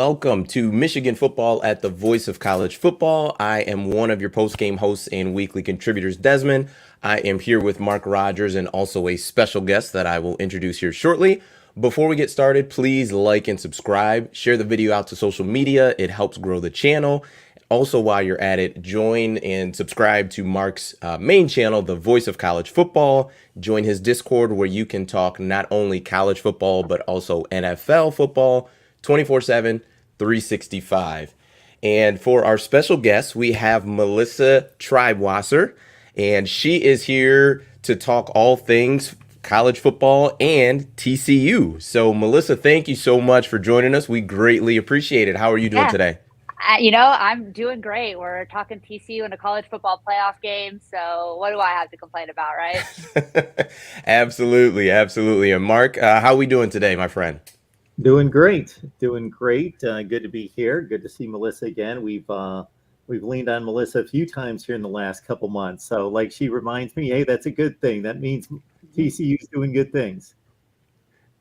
welcome to Michigan Football at the Voice of College Football. I am one of your post-game hosts and weekly contributors, Desmond. I am here with Mark Rogers and also a special guest that I will introduce here shortly. Before we get started, please like and subscribe. Share the video out to social media. It helps grow the channel. Also, while you're at it, join and subscribe to Mark's main channel, The Voice of College Football. Join his Discord where you can talk not only college football, but also NFL football, 24/7, 365. And for our special guest, we have Melissa Treibwasser, and she is here to talk all things college football and TCU. So, Melissa, thank you so much for joining us. We greatly appreciate it. How are you doing today? I'm doing great. We're talking TCU in a college football playoff game. So what do I have to complain about, right? Absolutely. And Mark, how are we doing today, my friend? Doing great. Good to be here. Good to see Melissa again. We've leaned on Melissa a few times here in the last couple months. So like she reminds me, hey, that's a good thing. That means TCU's doing good things.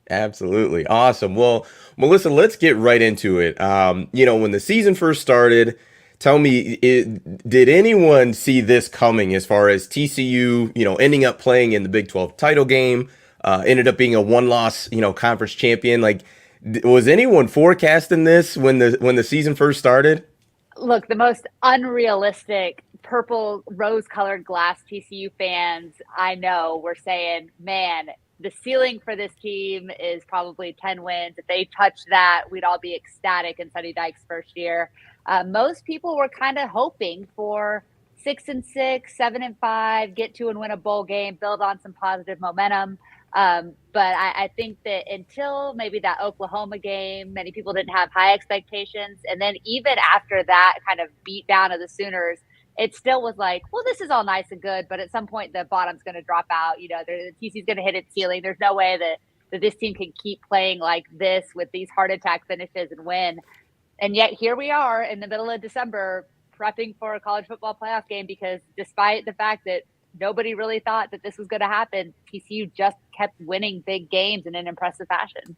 Absolutely. Awesome. Well, Melissa, let's get right into it. When the season first started, tell me, did anyone see this coming as far as TCU, ending up playing in the Big 12 title game, ended up being a one-loss, conference champion? Like, was anyone forecasting this when the season first started? Look, the most unrealistic purple rose-colored glass TCU fans I know were saying, man, the ceiling for this team is probably 10 wins. If they touch that, we'd all be ecstatic in Sonny Dykes' first year. Most people were kind of hoping for 6-6, 7-5, get to and win a bowl game, build on some positive momentum. But I think that until maybe that Oklahoma game, many people didn't have high expectations. And then even after that kind of beat down of the Sooners, it still was like, well, this is all nice and good, but at some point the bottom's going to drop out. The TC's going to hit its ceiling. There's no way that this team can keep playing like this with these heart attack finishes and win. And yet here we are in the middle of December prepping for a college football playoff game, because despite the fact that nobody really thought that this was going to happen, TCU just kept winning big games in an impressive fashion.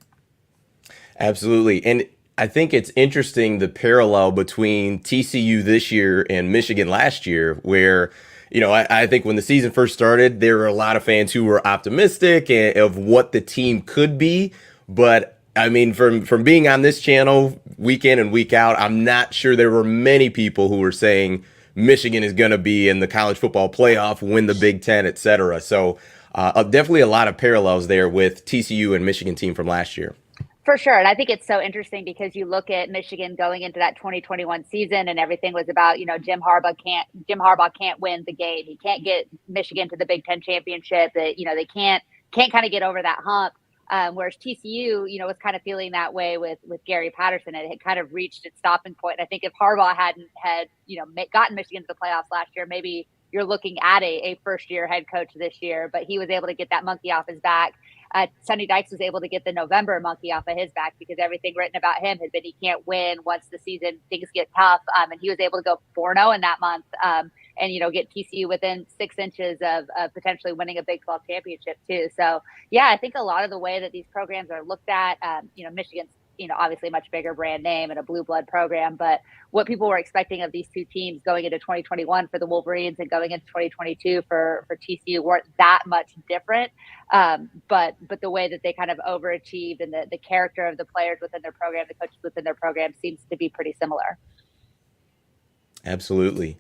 Absolutely. And I think it's interesting, the parallel between TCU this year and Michigan last year, where, I think when the season first started, there were a lot of fans who were optimistic of what the team could be. But I mean, from being on this channel week in and week out, I'm not sure there were many people who were saying Michigan is going to be in the college football playoff, win the Big Ten, etc. So definitely a lot of parallels there with TCU and Michigan team from last year. For sure. And I think it's so interesting because you look at Michigan going into that 2021 season and everything was about, Jim Harbaugh can't win the game. He can't get Michigan to the Big Ten championship. That, they can't kind of get over that hump. Whereas TCU, was kind of feeling that way with Gary Patterson. It had kind of reached its stopping point. And I think if Harbaugh hadn't gotten Michigan to the playoffs last year, maybe you're looking at a first-year head coach this year. But he was able to get that monkey off his back. Sonny Dykes was able to get the November monkey off of his back because everything written about him had been he can't win once the season, things get tough. And he was able to go 4-0 in that month and, get TCU within 6 inches of potentially winning a Big 12 championship too. So, yeah, I think a lot of the way that these programs are looked at, Michigan's, obviously a much bigger brand name and a blue blood program, but what people were expecting of these two teams going into 2021 for the Wolverines and going into 2022 for TCU weren't that much different. But the way that they kind of overachieved and the character of the players within their program, the coaches within their program seems to be pretty similar. Absolutely.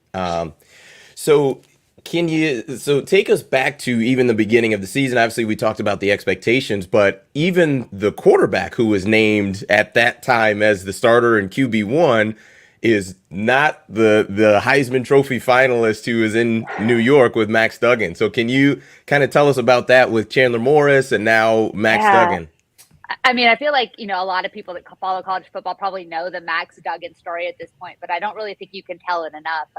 So take us back to even the beginning of the season? Obviously, we talked about the expectations, but even the quarterback who was named at that time as the starter in QB1 is not the Heisman Trophy finalist who is in New York with Max Duggan. So can you kind of tell us about that with Chandler Morris and now Max Duggan? I mean, I feel like, a lot of people that follow college football probably know the Max Duggan story at this point, but I don't really think you can tell it enough.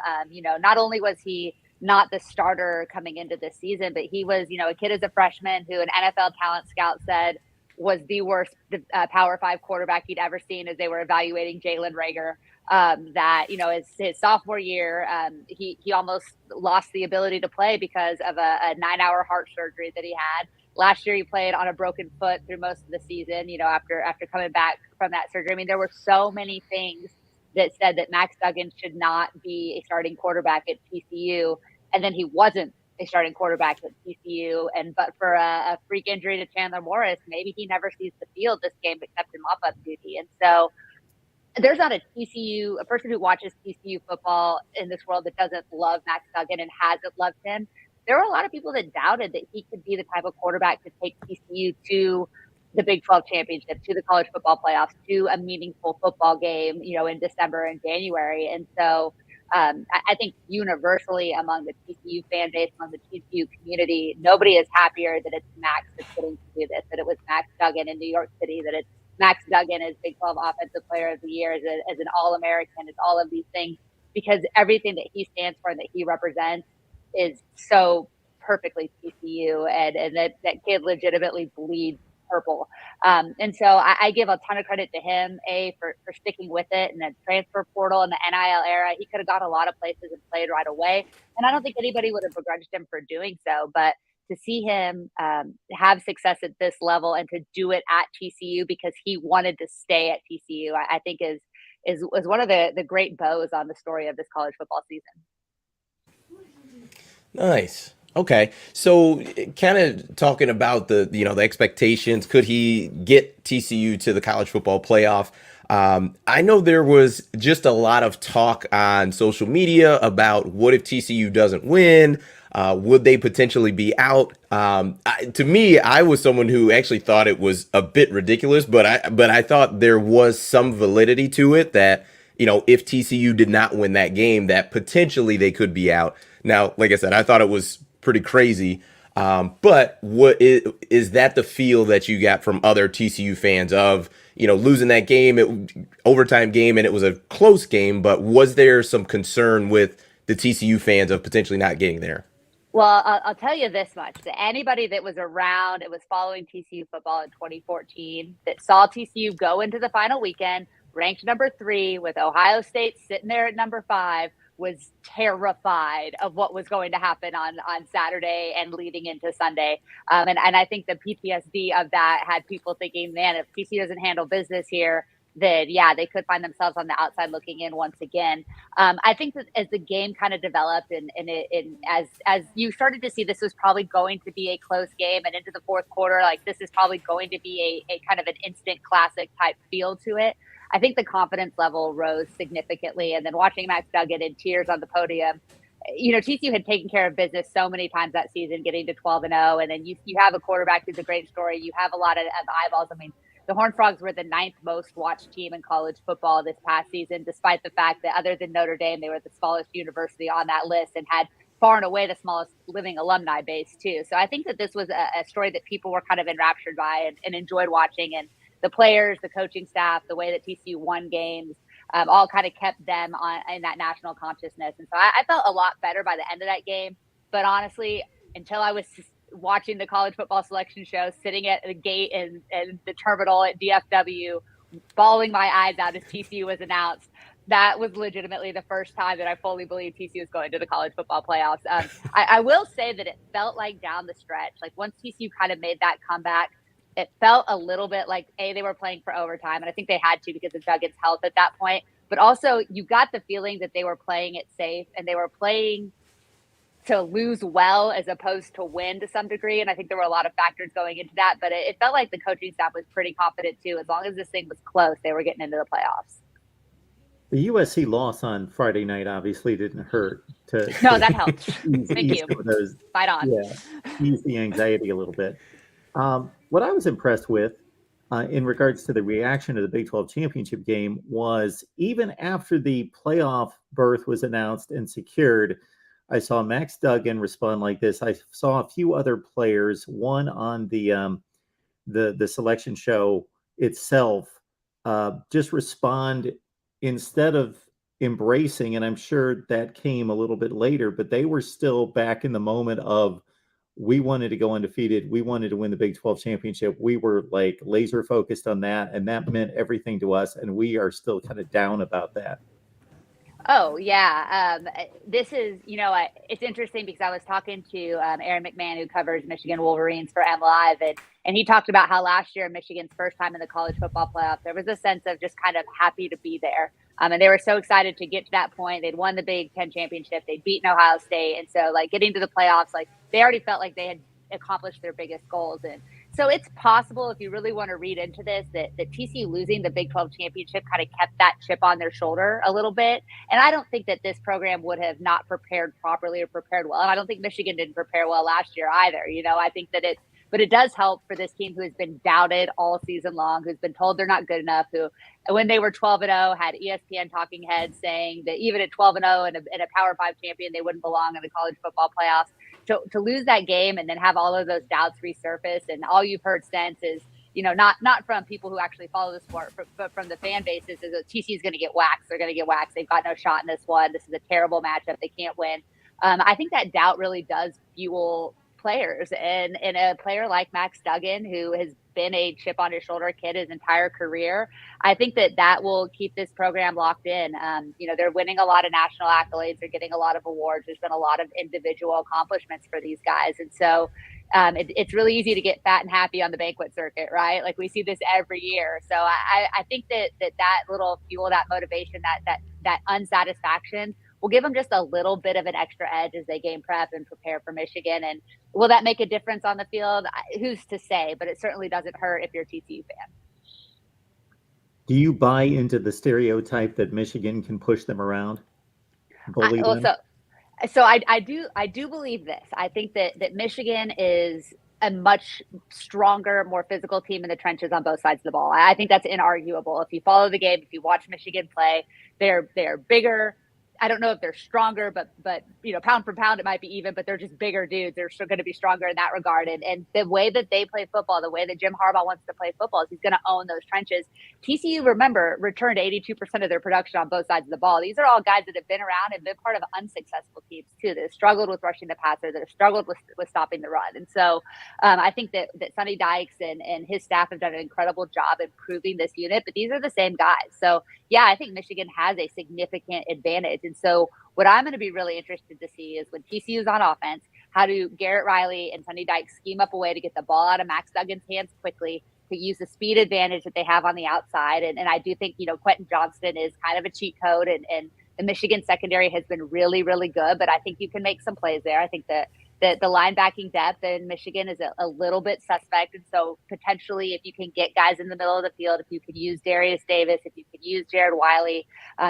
Not only was he not the starter coming into this season, but he was, a kid as a freshman who an NFL talent scout said was the worst Power 5 quarterback he'd ever seen as they were evaluating Jalen Reagor. That, his sophomore year, he almost lost the ability to play because of a 9-hour heart surgery that he had. Last year he played on a broken foot through most of the season, after coming back from that surgery. I mean, there were so many things that said that Max Duggan should not be a starting quarterback at TCU, and then he wasn't a starting quarterback at TCU. But for a freak injury to Chandler Morris, maybe he never sees the field this game except in mop-up duty. And so there's not a person who watches TCU football in this world that doesn't love Max Duggan and hasn't loved him. There were a lot of people that doubted that he could be the type of quarterback to take TCU to the Big 12 championship, to the college football playoffs, to a meaningful football game, in December and January. And so I think universally among the TCU fan base, among the TCU community, nobody is happier that it's Max that's getting to do this, that it was Max Duggan in New York City, that it's Max Duggan as Big 12 Offensive Player of the Year, as an All-American, as all of these things, because everything that he stands for and that he represents is so perfectly TCU, and that kid legitimately bleeds purple. And so I give a ton of credit to him, for sticking with it, and the transfer portal and the NIL era. He could have gone a lot of places and played right away, and I don't think anybody would have begrudged him for doing so. But to see him have success at this level and to do it at TCU because he wanted to stay at TCU, I think is one of the great bows on the story of this college football season. Nice. Okay. So kind of talking about the expectations, could he get TCU to the college football playoff? I know there was just a lot of talk on social media about what if TCU doesn't win? Would they potentially be out? To me, I was someone who actually thought it was a bit ridiculous, but I thought there was some validity to it that, if TCU did not win that game, that potentially they could be out. Now, like I said, I thought it was pretty crazy. But what is that the feel that you got from other TCU fans of, losing that game, overtime game, and it was a close game, but was there some concern with the TCU fans of potentially not getting there? Well, I'll tell you this much, that anybody that was around and was following TCU football in 2014 that saw TCU go into the final weekend, ranked number 3 with Ohio State sitting there at number 5, was terrified of what was going to happen on Saturday and leading into Sunday. And I think the PTSD of that had people thinking, man, if TCU doesn't handle business here, then yeah, they could find themselves on the outside looking in once again. I think that as the game kind of developed and as you started to see this was probably going to be a close game, and into the fourth quarter, like this is probably going to be a kind of an instant classic type feel to it. I think the confidence level rose significantly. And then watching Max Duggan in tears on the podium, TCU had taken care of business so many times that season, getting to 12-0. And then you have a quarterback who's a great story. You have a lot of eyeballs. I mean, the Horned Frogs were the 9th most watched team in college football this past season, despite the fact that other than Notre Dame, they were the smallest university on that list and had far and away the smallest living alumni base too. So I think that this was a story that people were kind of enraptured by and enjoyed watching. And the players, the coaching staff, the way that TCU won games, all kind of kept them in that national consciousness. And so I felt a lot better by the end of that game. But honestly, until I was watching the college football selection show, sitting at the gate and the terminal at DFW, bawling my eyes out as TCU was announced, that was legitimately the first time that I fully believed TCU was going to the college football playoffs. I will say that it felt like down the stretch, like once TCU kind of made that comeback, it felt a little bit like, they were playing for overtime, and I think they had to because of Duggan's health at that point. But also, you got the feeling that they were playing it safe, and they were playing to lose well as opposed to win to some degree. And I think there were a lot of factors going into that. But it felt like the coaching staff was pretty confident, too. As long as this thing was close, they were getting into the playoffs. The USC loss on Friday night obviously didn't hurt. No, that helped. Thank you. Fight on. Yeah, ease the anxiety a little bit. What I was impressed with in regards to the reaction to the Big 12 championship game was even after the playoff berth was announced and secured, I saw Max Duggan respond like this. I saw a few other players, one on the selection show itself, just respond instead of embracing. And I'm sure that came a little bit later, but they were still back in the moment of, we wanted to go undefeated. We wanted to win the Big 12 championship. We were like laser focused on that, and that meant everything to us. And we are still kind of down about that. Oh yeah, this is it's interesting because I was talking to Aaron McMahon, who covers Michigan Wolverines for M Live, and he talked about how last year, Michigan's first time in the college football playoff, there was a sense of just kind of happy to be there, and they were so excited to get to that point. They'd won the Big Ten championship, they'd beaten Ohio State, and so like getting to the playoffs, like they already felt like they had accomplished their biggest goals. And so it's possible, if you really want to read into this, that TCU losing the Big 12 championship kind of kept that chip on their shoulder a little bit. And I don't think that this program would have not prepared properly or prepared well. And I don't think Michigan didn't prepare well last year either. I think that but it does help for this team who has been doubted all season long, who's been told they're not good enough, who, when they were 12-0, had ESPN talking heads saying that even at 12-0 and a Power 5 champion, they wouldn't belong in the college football playoffs. To lose that game and then have all of those doubts resurface, and all you've heard since is, not from people who actually follow the sport, but from the fan bases, is that TC is going to get waxed. They're going to get waxed. They've got no shot in this one. This is a terrible matchup. They can't win. I think that doubt really does fuel players, and a player like Max Duggan, who has been a chip on his shoulder kid his entire career, I think that will keep this program locked in. They're winning a lot of national accolades. They're getting a lot of awards. There's been a lot of individual accomplishments for these guys. And so it's really easy to get fat and happy on the banquet circuit, right? Like we see this every year. So I think that little fuel, that motivation, that unsatisfaction will give them just a little bit of an extra edge as they game prep and prepare for Michigan. And will that make a difference on the field? Who's to say? But it certainly doesn't hurt if you're a TCU fan. Do you buy into the stereotype that Michigan can push them around? So I do believe this. I think that Michigan is a much stronger, more physical team in the trenches on both sides of the ball. I think that's inarguable. If you follow the game, if you watch Michigan play, they're bigger. I don't know if they're stronger, but pound for pound, it might be even, but they're just bigger dudes. They're still going to be stronger in that regard. And the way that they play football, the way that Jim Harbaugh wants to play football, is he's going to own those trenches. TCU, remember, returned 82% of their production on both sides of the ball. These are all guys that have been around and been part of unsuccessful teams too, that have struggled with rushing the passer, that have struggled with stopping the run. And so I think that Sonny Dykes and his staff have done an incredible job improving this unit, but these are the same guys. So yeah, I think Michigan has a significant advantage. And so what I'm going to be really interested to see is when TCU is on offense, how do Garrett Riley and Sonny Dykes scheme up a way to get the ball out of Max Duggan's hands quickly, to use the speed advantage that they have on the outside. And I do think, Quentin Johnston is kind of a cheat code, and the Michigan secondary has been really, really good, but I think you can make some plays there. I think that the linebacking depth in Michigan is a little bit suspect. And so potentially, if you can get guys in the middle of the field, if you could use Darius Davis, if you could use Jared Wiley,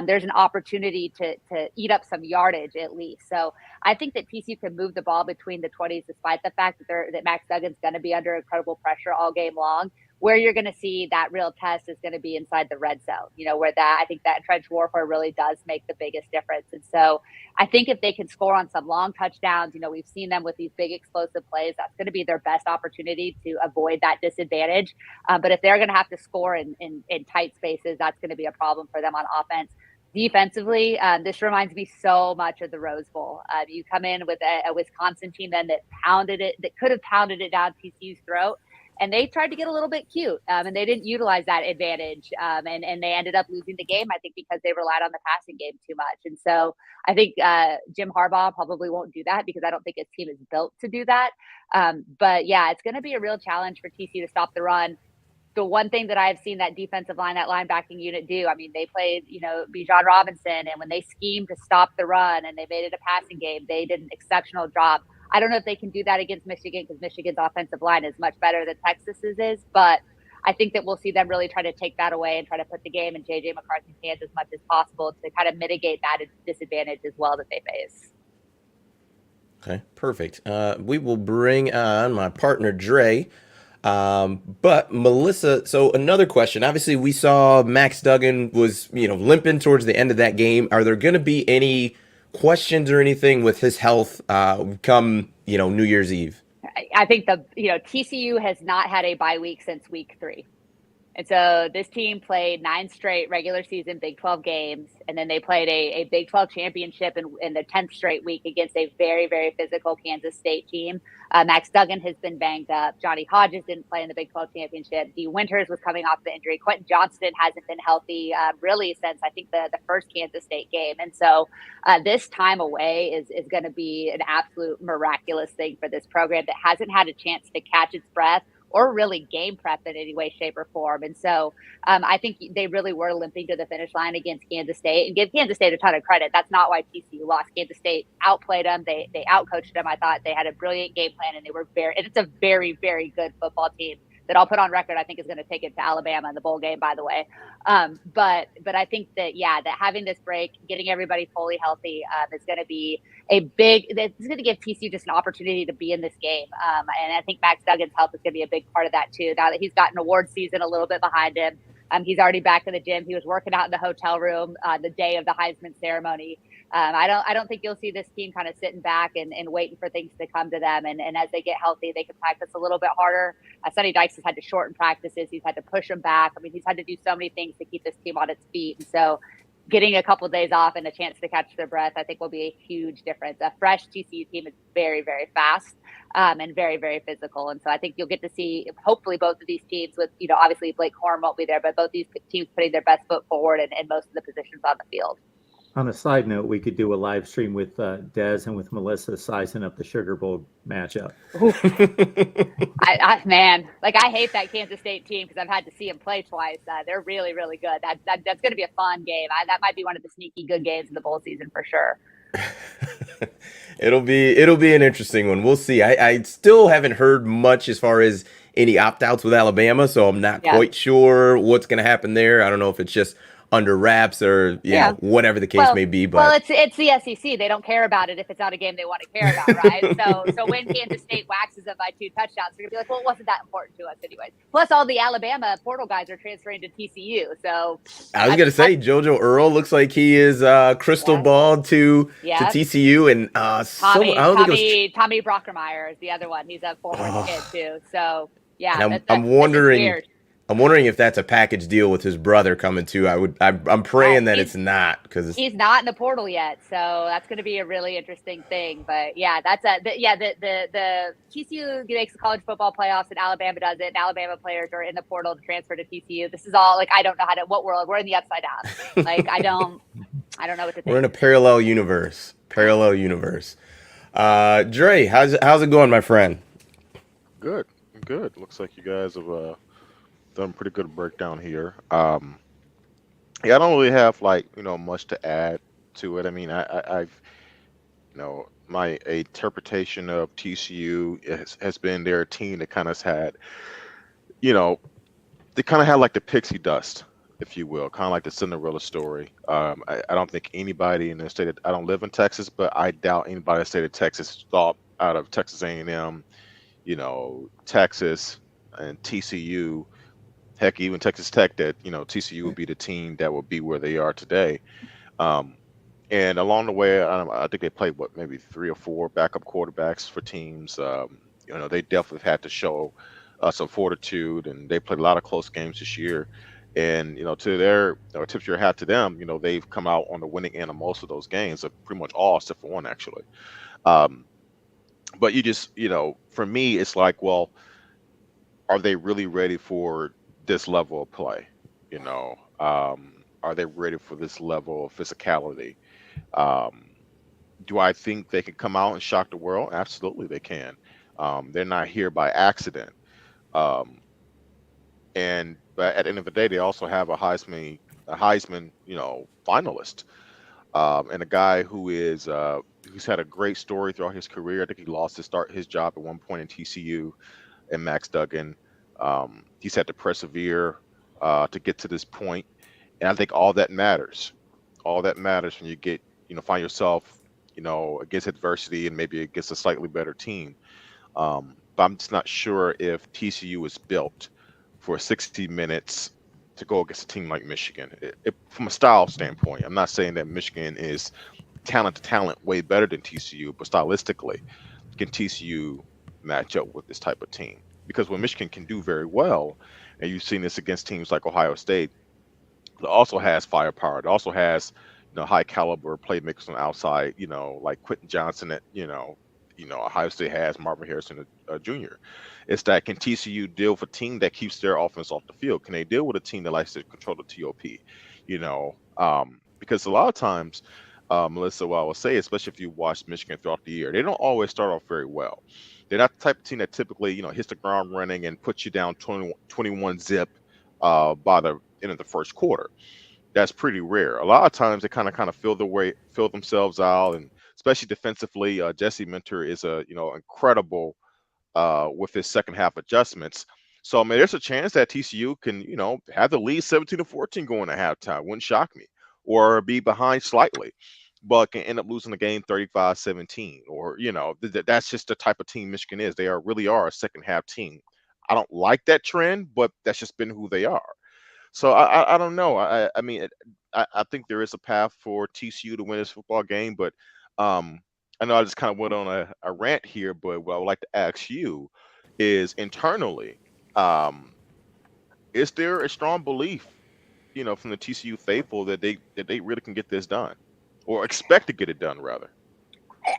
there's an opportunity to eat up some yardage at least. So I think that TCU can move the ball between the 20s, despite the fact that Max Duggan's going to be under incredible pressure all game long. Where you're going to see that real test is going to be inside the red zone, where I think that trench warfare really does make the biggest difference. And so I think if they can score on some long touchdowns, we've seen them with these big explosive plays, that's going to be their best opportunity to avoid that disadvantage. But if they're going to have to score in tight spaces, that's going to be a problem for them on offense. Defensively, this reminds me so much of the Rose Bowl. You come in with a Wisconsin team then that could have pounded it down TCU's throat. And they tried to get a little bit cute, and they didn't utilize that advantage. And they ended up losing the game, I think, because they relied on the passing game too much. And so I think Jim Harbaugh probably won't do that, because I don't think his team is built to do that. But yeah, it's going to be a real challenge for TCU to stop the run. The one thing that I've seen that defensive line, that linebacking unit do, I mean, they played, Bijan Robinson, and when they schemed to stop the run and they made it a passing game, they did an exceptional job. I don't know if they can do that against Michigan, because Michigan's offensive line is much better than Texas's is, but I think that we'll see them really try to take that away and try to put the game in J.J. McCarthy's hands as much as possible to kind of mitigate that disadvantage as well that they face. Okay, perfect. We will bring on my partner, Dre. But Melissa, so another question. Obviously, we saw Max Duggan was, limping towards the end of that game. Are there going to be any questions or anything with his health come New Year's Eve? I think TCU has not had a bye week since week 3. And so this team played 9 straight regular season Big 12 games, and then they played a Big 12 championship in the 10th straight week against a very, very physical Kansas State team. Max Duggan has been banged up. Johnny Hodges didn't play in the Big 12 championship. D. Winters was coming off the injury. Quentin Johnston hasn't been healthy really since, I think, the first Kansas State game. And so this time away is going to be an absolute miraculous thing for this program that hasn't had a chance to catch its breath or really game prep in any way, shape, or form. And so I think they really were limping to the finish line against Kansas State, and give Kansas State a ton of credit. That's not why TCU lost. Kansas State outplayed them. They outcoached them. I thought they had a brilliant game plan, and it's a very, very good football team that I'll put on record, I think is going to take it to Alabama in the bowl game, by the way. But I think that having this break, getting everybody fully healthy is going to be it's going to give TCU just an opportunity to be in this game. And I think Max Duggan's health is going to be a big part of that too. Now that he's got an award season a little bit behind him, he's already back in the gym. He was working out in the hotel room the day of the Heisman ceremony. I don't think you'll see this team kind of sitting back and waiting for things to come to them. And as they get healthy, they can practice a little bit harder. Sonny Dykes has had to shorten practices. He's had to push them back. I mean, he's had to do so many things to keep this team on its feet. And so getting a couple of days off and a chance to catch their breath, I think will be a huge difference. A fresh TCU team is very, very fast and very, very physical. And so I think you'll get to see, hopefully, both of these teams with, obviously Blake Horn won't be there, but both these teams putting their best foot forward in most of the positions on the field. On a side note, we could do a live stream with Des and with Melissa sizing up the Sugar Bowl matchup. I hate that Kansas State team because I've had to see them play twice. They're really, really good. That's going to be a fun game. That might be one of the sneaky good games in the bowl season for sure. It'll be an interesting one. We'll see. I still haven't heard much as far as any opt-outs with Alabama, so I'm not quite sure what's going to happen there. I don't know if it's just under wraps or whatever the case may be. But it's the SEC. They don't care about it if it's not a game they want to care about, right? so when Kansas State waxes them by 2 touchdowns, they're gonna be like, well, it wasn't that important to us anyways. Plus, all the Alabama portal guys are transferring to TCU. So I was gonna say JoJo Earl looks like he is crystal balled to TCU, and Tommy Brockermeyer is the other one. He's a former kid too. So I'm wondering if that's a package deal with his brother coming too. I'm praying that it's not, because he's not in the portal yet. So that's going to be a really interesting thing. But the TCU makes the college football playoffs and Alabama does it. And Alabama players are in the portal to transfer to TCU. This is all I don't know what world we're in, the upside down. I don't know what to think. We're in a parallel universe. Dre, how's it going, my friend? Good. Looks like you guys have done a pretty good breakdown here. I don't really have much to add to it. I mean, I've my interpretation of TCU has been their team that kind of had, they kind of had like the pixie dust, if you will, kind of like the Cinderella story. I don't think anybody in the state I don't live in Texas, but I doubt anybody in the state of Texas thought out of Texas A&M, Texas and TCU. Heck, even Texas Tech, that TCU would be the team that would be where they are today. And along the way, I think they played maybe 3 or 4 backup quarterbacks for teams. They definitely had to show some fortitude, and they played a lot of close games this year. And to their tips your hat to them, they've come out on the winning end of most of those games, pretty much all except for one actually. But you just for me, it's like, well, are they really ready for this level of play? Are they ready for this level of physicality? Do I think they can come out and shock the world? Absolutely, they can. They're not here by accident. But at the end of the day, they also have a Heisman, finalist, and a guy who's had a great story throughout his career. I think he lost his job at one point in TCU, and Max Duggan. He's had to persevere to get to this point, and I think all that matters. All that matters when you get, find yourself, against adversity and maybe against a slightly better team. But I'm just not sure if TCU is built for 60 minutes to go against a team like Michigan. From a style standpoint, I'm not saying that Michigan is talent to talent way better than TCU, but stylistically, can TCU match up with this type of team? Because what Michigan can do very well and you've seen this against teams like Ohio State. It also has firepower. It also has, high caliber playmakers on the outside. Like Quentin Johnson at Ohio State has Marvin Harrison Jr. It's that, can TCU deal with a team that keeps their offense off the field? Can they deal with a team that likes to control the TOP? Because a lot of times, Melissa, what I will say, especially if you watch Michigan throughout the year, they don't always start off very well. They're not the type of team that typically, hits the ground running and puts you down 21 zip by the end of the first quarter. That's pretty rare. A lot of times they kind of feel themselves out, and especially defensively, Jesse Minter is incredible with his second half adjustments. So I mean, there's a chance that TCU can have the lead 17-14 going at halftime. Wouldn't shock me, or be behind slightly, but can end up losing the game 35-17. Or that's just the type of team Michigan is. They really are a second half team. I don't like that trend, but that's just been who they are. So I don't know. I mean, I think there is a path for TCU to win this football game, but I know I just kind of went on a rant here, but what I would like to ask you is, internally, is there a strong belief, from the TCU faithful that they really can get this done, or expect to get it done, rather?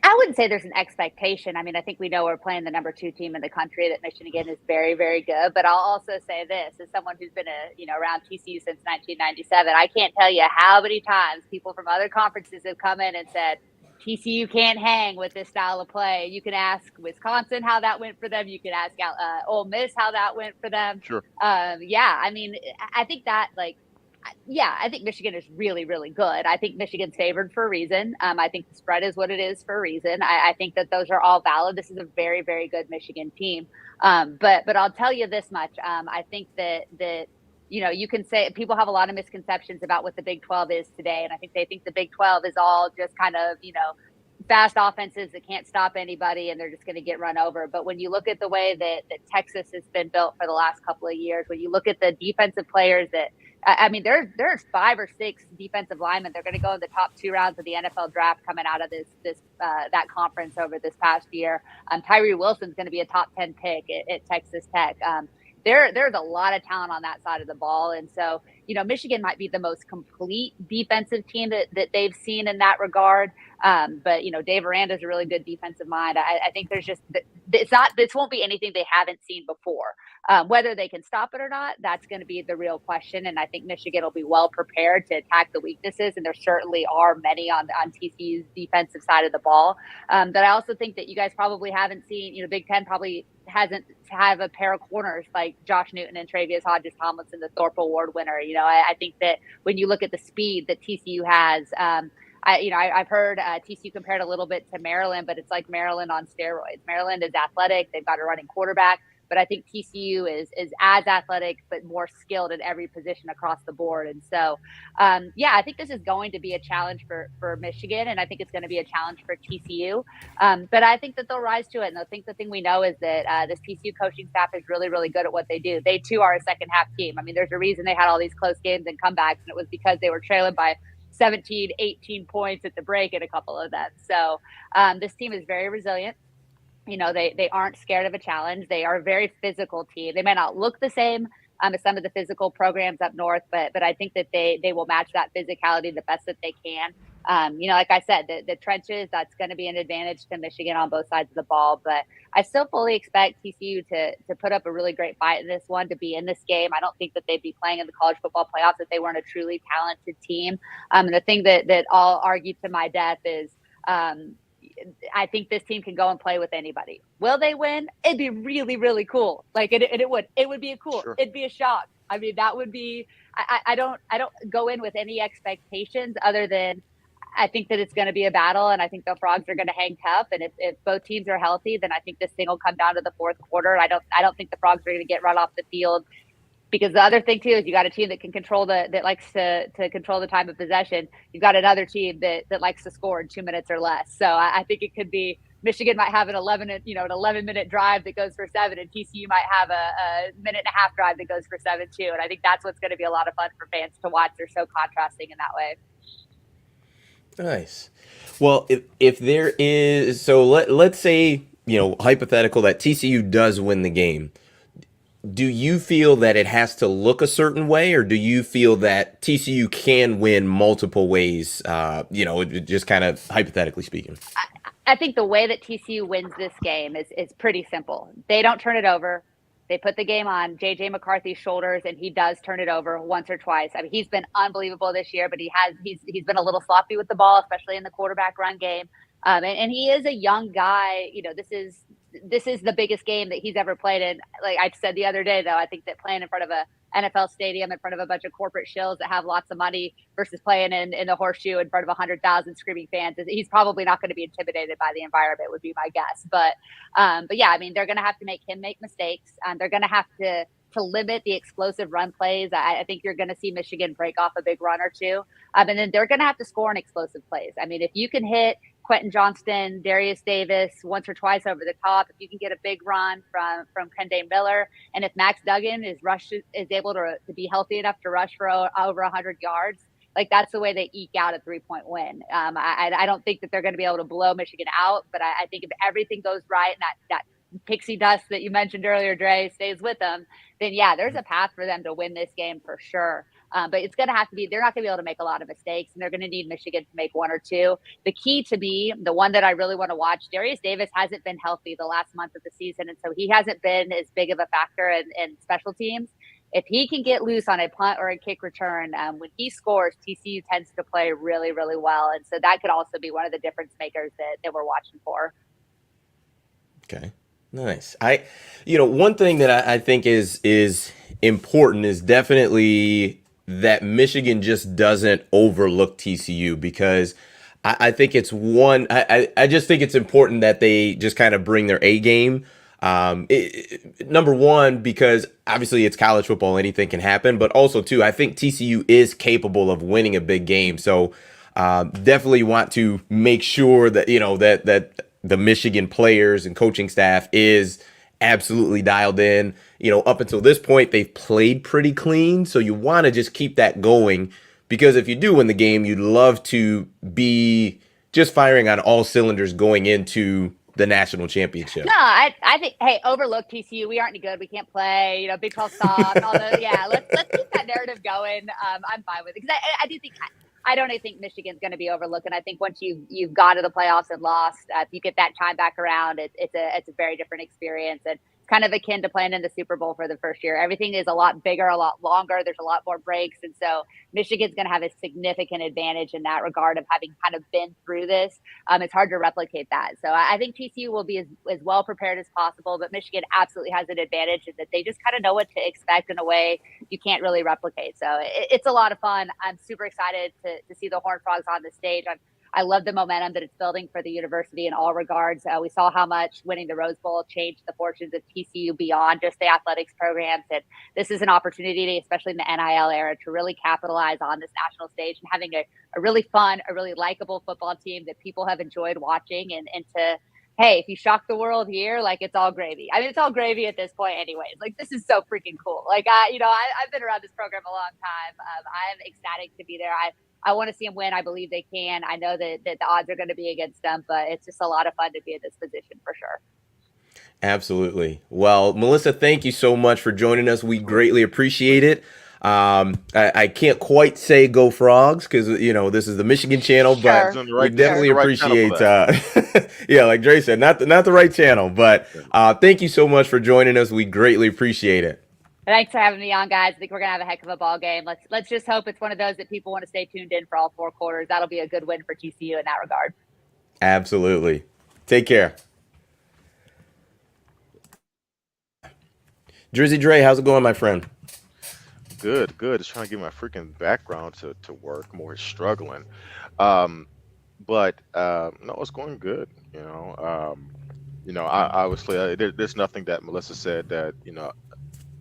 I wouldn't say there's an expectation. I mean, I think we know we're playing the number 2 team in the country, that Michigan is very, very good. But I'll also say this, as someone who's been around TCU since 1997, I can't tell you how many times people from other conferences have come in and said, TCU can't hang with this style of play. You can ask Wisconsin how that went for them. You can ask Ole Miss how that went for them. Sure. Yeah, I mean, I think that, I think Michigan is really, really good. I think Michigan's favored for a reason. I think the spread is what it is for a reason. I think that those are all valid. This is a very, very good Michigan team. But I'll tell you this much. I think that you can say people have a lot of misconceptions about what the Big 12 is today. And I think they think the Big 12 is all just kind of, fast offenses that can't stop anybody and they're just going to get run over. But when you look at the way that Texas has been built for the last couple of years, when you look at the defensive players there's 5 or 6 defensive linemen. They're going to go in the top 2 rounds of the NFL draft coming out of that conference over this past year. Tyree Wilson's going to be a top 10 pick at Texas Tech. There's a lot of talent on that side of the ball. And so, Michigan might be the most complete defensive team that they've seen in that regard. But Dave Aranda's a really good defensive mind. I think there's just, this won't be anything they haven't seen before. Whether they can stop it or not, that's going to be the real question. And I think Michigan will be well prepared to attack the weaknesses. And there certainly are many on TCU's defensive side of the ball. But I also think that you guys probably haven't seen, Big Ten probably hasn't have a pair of corners like Josh Newton and Travius Hodges Tomlinson, the Thorpe Award winner. I think that when you look at the speed that TCU has, I've heard TCU compared a little bit to Maryland, but it's like Maryland on steroids. Maryland is athletic. They've got a running quarterback, but I think TCU is as athletic, but more skilled at every position across the board. And so, I think this is going to be a challenge for Michigan, and I think it's going to be a challenge for TCU. But I think that they'll rise to it. And I think the thing we know is that this TCU coaching staff is really, really good at what they do. They too are a second half team. I mean, there's a reason they had all these close games and comebacks, and it was because they were trailing by 17, 18 points at the break in a couple of them. So this team is very resilient. They aren't scared of a challenge. They are a very physical team. They may not look the same as some of the physical programs up north, but I think that they will match that physicality the best that they can. Like I said, the trenches, that's going to be an advantage to Michigan on both sides of the ball. But I still fully expect TCU to put up a really great fight in this one, to be in this game. I don't think that they'd be playing in the college football playoffs if they weren't a truly talented team. And the thing that I'll argue to my death is I think this team can go and play with anybody. Will they win? It'd be really, really cool. It would be cool. Sure. It'd be a shock. I mean, that would be, I don't go in with any expectations other than I think that it's going to be a battle, and I think the Frogs are going to hang tough. And if both teams are healthy, then I think this thing will come down to the fourth quarter. I don't think the Frogs are going to get run off the field, because the other thing too is you got a team that can control that likes to control the time of possession. You've got another team that likes to score in 2 minutes or less. So I think it could be Michigan might have an 11-minute drive that goes for 7, and TCU might have a minute and a half drive that goes for 7 too. And I think that's what's going to be a lot of fun for fans to watch. They're so contrasting in that way. Nice. Well, if there is, so let's say, hypothetical that TCU does win the game. do you feel that it has to look a certain way, or do you feel that TCU can win multiple ways? Just kind of hypothetically speaking. I think the way that TCU wins this game is pretty simple. They don't turn it over. They put the game on JJ McCarthy's shoulders, and he does turn it over once or twice. I mean, he's been unbelievable this year, but he's been a little sloppy with the ball, especially in the quarterback run game. And he is a young guy. This is the biggest game that he's ever played in. Like I said the other day, though, I think that playing in front of a NFL stadium in front of a bunch of corporate shills that have lots of money versus playing in the Horseshoe in front of 100,000 screaming fans, he's probably not going to be intimidated by the environment, would be my guess. But yeah, I mean, they're going to have to make him make mistakes. They're going to have to limit the explosive run plays. I think you're going to see Michigan break off a big run or two. And then they're going to have to score in explosive plays. I mean, if you can hit Quentin Johnston, Darius Davis once or twice over the top, if you can get a big run from Kende Miller, and if Max Duggan is able to be healthy enough to rush for over 100 yards, like that's the way they eke out a 3-point win. I don't think that they're going to be able to blow Michigan out, but I think if everything goes right and that pixie dust that you mentioned earlier, Dre, stays with them, then yeah, there's a path for them to win this game for sure. But it's going to have to be, they're not going to be able to make a lot of mistakes, and they're going to need Michigan to make one or two. The key to me, the one that I really want to watch, Darius Davis hasn't been healthy the last month of the season, and so he hasn't been as big of a factor in special teams. If he can get loose on a punt or a kick return, when he scores, TCU tends to play really, really well. And so that could also be one of the difference makers that we're watching for. Okay. Nice. One thing that I think is important is definitely that Michigan just doesn't overlook TCU, because I think it's one. I just think it's important that they just kind of bring their A game. Number one, because obviously it's college football, anything can happen, but also too, I think TCU is capable of winning a big game. So definitely want to make sure that that the Michigan players and coaching staff is absolutely dialed in. Up until this point, they've played pretty clean. So you want to just keep that going, because if you do win the game, you'd love to be just firing on all cylinders going into the national championship. No, I think, hey, overlook TCU. We aren't any good. We can't play, Big 12 soft, all those. Yeah, let's keep that narrative going. I'm fine with it, because I do think, I don't think Michigan's going to be overlooked. And I think once you've gone to the playoffs and lost, if you get that time back around, it's a very different experience. And it's kind of akin to playing in the Super Bowl for the first year. Everything is a lot bigger, a lot longer. There's a lot more breaks. And so Michigan's going to have a significant advantage in that regard of having kind of been through this. It's hard to replicate that. So I think TCU will be as well prepared as possible, but Michigan absolutely has an advantage in that they just kind of know what to expect in a way you can't really replicate. So it's a lot of fun. I'm super excited to see the Horned Frogs on the stage. I love the momentum that it's building for the university in all regards. We saw how much winning the Rose Bowl changed the fortunes of TCU beyond just the athletics programs. And this is an opportunity, especially in the NIL era, to really capitalize on this national stage and having a really fun, a really likable football team that people have enjoyed watching. And to, hey, if you shock the world here, like, it's all gravy. I mean, it's all gravy at this point anyways. Like, this is so freaking cool. Like, I've been around this program a long time. I'm ecstatic to be there. I want to see them win. I believe they can. I know that the odds are going to be against them, but it's just a lot of fun to be in this position for sure. Absolutely. Well, Melissa, thank you so much for joining us. We greatly appreciate it. I can't quite say go Frogs, because this is the Michigan channel, but we definitely appreciate yeah, like Dre said, not the right channel, but thank you so much for joining us. We greatly appreciate it. Thanks for having me on, guys. I think we're gonna have a heck of a ball game. Let's just hope it's one of those that people want to stay tuned in for all 4 quarters. That'll be a good win for TCU in that regard. Absolutely. Take care. Drizzy Dre, how's it going, my friend? Good. Just trying to get my freaking background to work. More struggling. No, it's going good. I obviously there's nothing that Melissa said that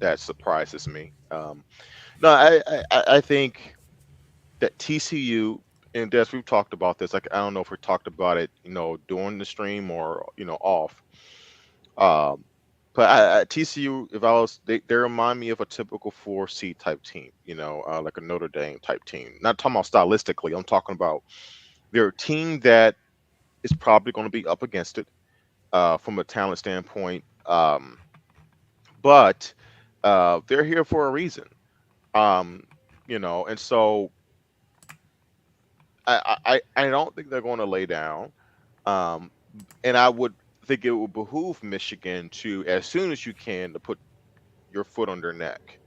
that surprises me. No, I think that TCU, and Des, we've talked about this. Like, I don't know if we talked about it, during the stream or off. But TCU, they remind me of a typical 4C type team, like a Notre Dame type team. Not talking about stylistically. I'm talking about they're a team that is probably going to be up against it from a talent standpoint. But They're here for a reason. Um, and so I don't think they're going to lay down. Um, and I would think it would behoove Michigan to, as soon as you can, to put your foot on their neck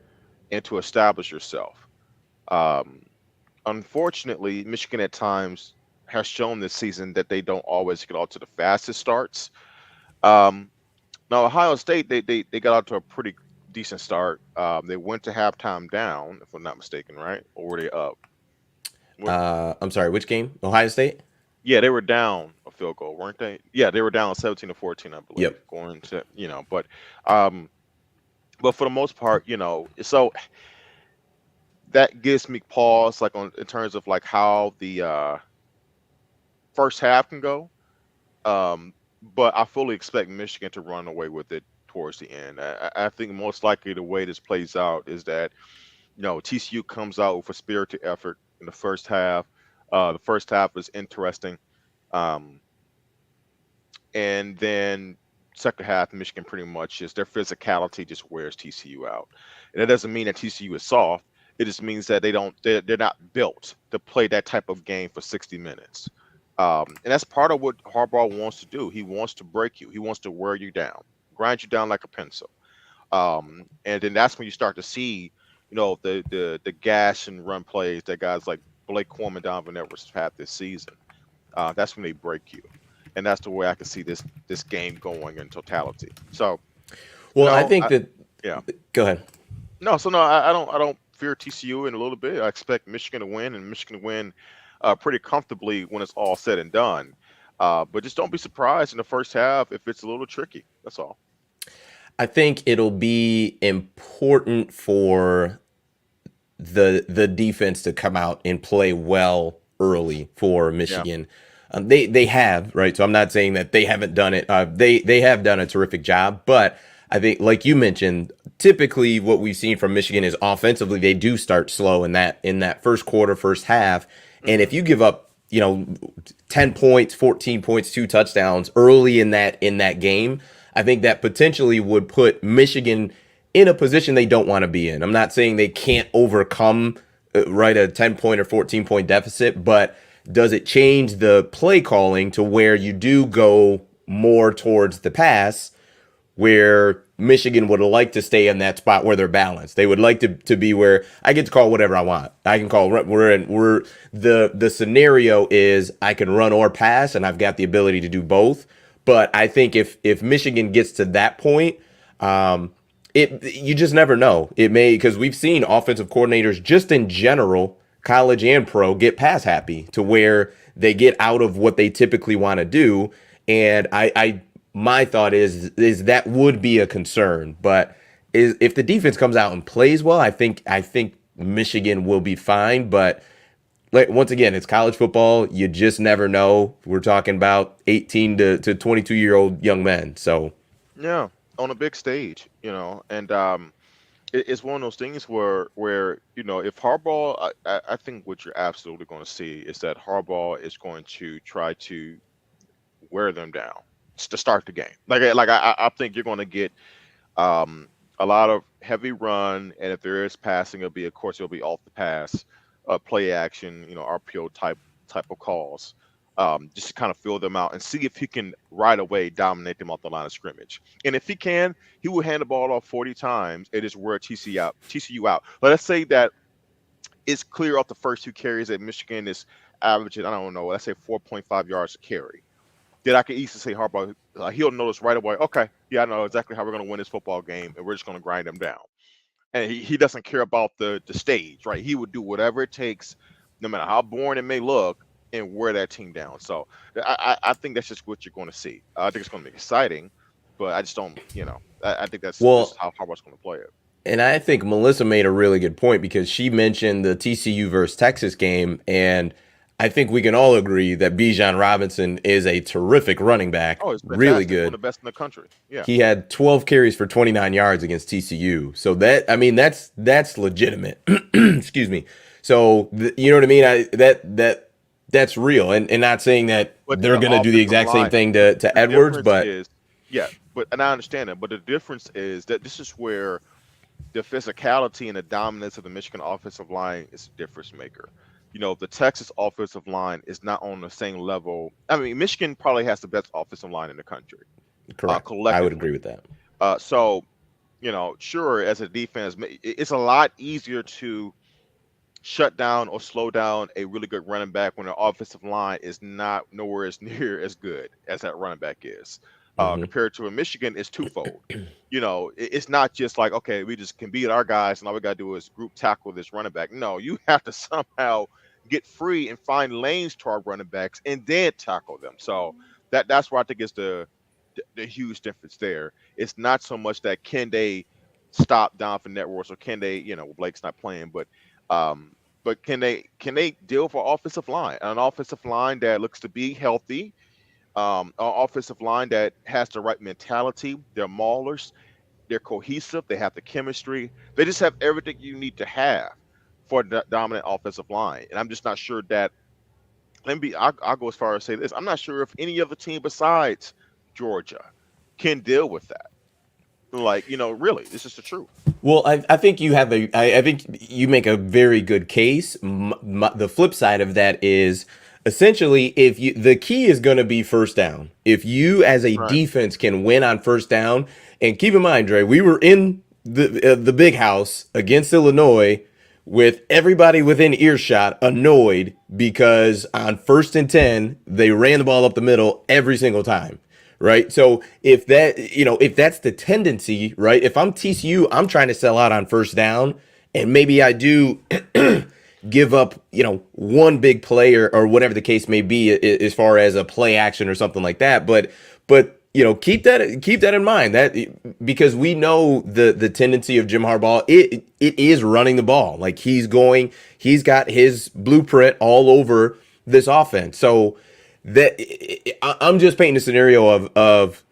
and to establish yourself. Um, Unfortunately, Michigan at times has shown this season that they don't always get out to the fastest starts. Um, Now, Ohio State, they got out to a pretty decent start. They went to halftime down, if I'm not mistaken, right? Or were they up? I'm sorry, which game? Ohio State? Yeah, they were down a field goal, weren't they? Yeah, they were down 17-14, I believe, Yep. going to, um, but for the most part, so that gives me pause, like in terms of like how the first half can go. Um, but I fully expect Michigan to run away with it towards the end. I think most likely the way this plays out is that TCU comes out with a spirited effort in the first half. The first half is interesting, um, and then second half, Michigan pretty much their physicality just wears TCU out. And that doesn't mean that TCU is soft. It just means that they're not built to play that type of game for 60 minutes. And that's part of what Harbaugh wants to do. He wants to break you. He wants to wear you down, grind you down like a pencil. And then that's when you start to see, the gas and run plays that guys like Blake Coleman, Donovan Edwards have had this season. That's when they break you, and that's the way I can see this game going in totality. So, Well, I think that. Yeah. Go ahead. No, so no, I don't fear TCU in a little bit. I expect Michigan to win, and Michigan to win pretty comfortably when it's all said and done. But just don't be surprised in the first half if it's a little tricky. That's all. I think it'll be important for the defense to come out and play well early for Michigan. They have, right? So I'm not saying that they haven't done it. They have done a terrific job, but I think, like you mentioned, typically what we've seen from Michigan is offensively they do start slow in that first quarter, first half, and if you give up 10 points, 14 points, 2 touchdowns early in that game, I think that potentially would put Michigan in a position they don't want to be in. I'm not saying they can't overcome a 10-point or 14-point deficit, but does it change the play calling to where you do go more towards the pass, where Michigan would like to stay in that spot where they're balanced? They would like to be where I get to call whatever I want. I can call the scenario is I can run or pass, and I've got the ability to do both. But I think if Michigan gets to that point, you just never know. It may, because we've seen offensive coordinators just in general, college and pro, get pass happy to where they get out of what they typically want to do. And my thought is that would be a concern. But if the defense comes out and plays well, I think Michigan will be fine. But once again, it's college football. You just never know. We're talking about 18 to 22-year-old young men. So yeah, on a big stage, and it's one of those things where if Harbaugh, I think what you're absolutely going to see is that Harbaugh is going to try to wear them down to start the game. I think you're going to get a lot of heavy run, and if there is passing, it'll be off the pass, play action, RPO type of calls, just to kind of fill them out and see if he can right away dominate them off the line of scrimmage. And if he can, he will hand the ball off 40 times. It is wear TCU out. Let's say that it's clear off the first 2 carries that Michigan is averaging, I don't know, let's say 4.5 yards a carry. Then I can easily say Harbaugh, he'll notice right away, okay, yeah, I know exactly how we're going to win this football game, and we're just going to grind them down. And he doesn't care about the stage, right? He would do whatever it takes, no matter how boring it may look, and wear that team down. So I think that's just what you're going to see. I think it's going to be exciting, but I just don't, I think that's just how Harbaugh's going to play it. And I think Melissa made a really good point, because she mentioned the TCU versus Texas game, and I think we can all agree that Bijan Robinson is a terrific running back. Oh, it's really good. One of the best in the country. Yeah. He had 12 carries for 29 yards against TCU. So that's legitimate. Excuse me. So you know what I mean? That's real. And not saying that they're going to do the exact same thing to Edwards, but and I understand that. But the difference is that this is where the physicality and the dominance of the Michigan offensive line is a difference maker. You know, the Texas offensive line is not on the same level. I mean, Michigan probably has the best offensive line in the country, Correct. I would agree collectively. with that. So, you know, sure, as a defense, it's a lot easier to shut down or slow down a really good running back when the offensive line is not nowhere as near as good as that running back is. Hmm. Compared to a Michigan, it's twofold. You know, it's not just like, okay, we just can beat our guys and all we got to do is group tackle this running back. No, you have to somehow get free and find lanes to our running backs and then tackle them. So that's where I think is the huge difference there. It's not so much that can they stop Donovan Networks or can they, you know, Blake's not playing, um, but can they deal for offensive line? An offensive line that looks to be healthy, an offensive line that has the right mentality. They're maulers, they're cohesive, they have the chemistry, they just have everything you need to have for a dominant offensive line. And I'm just not sure that I'll go as far as say this. I'm not sure if any other team besides Georgia can deal with that. Like, you know, really, this is the truth. Well, I think you have I think you make a very good case. The flip side of that is essentially if you the key is going to be first down. If you as a Right. defense can win on first down, and keep in mind, Dre, we were in the big house against Illinois with everybody within earshot annoyed because on 1st and 10 they ran the ball up the middle every single time, right? So if if that's the tendency, right? If I'm TCU, I'm trying to sell out on first down, and maybe I do give up, one big play or whatever the case may be as far as a play action or something like that. But keep that in mind, that because we know the tendency of Jim Harbaugh, it is running the ball. Like he's got his blueprint all over this offense. So that I'm just painting a scenario of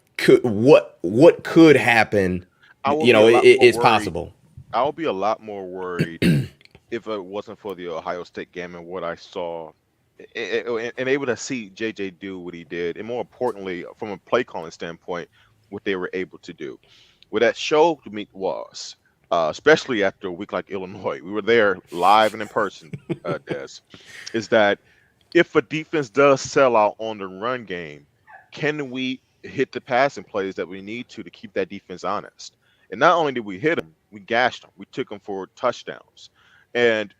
what could happen. I will be a lot more It's worried. possible. I will be a lot more worried if it wasn't for the Ohio State game and what I saw, and able to see JJ do what he did, and more importantly, from a play calling standpoint, what they were able to do. What that showed to me was, especially after a week like Illinois, we were there live and in person, Des, is that if a defense does sell out on the run game, can we hit the passing plays that we need to keep that defense honest? And not only did we hit them, we gashed them. We took them for touchdowns. And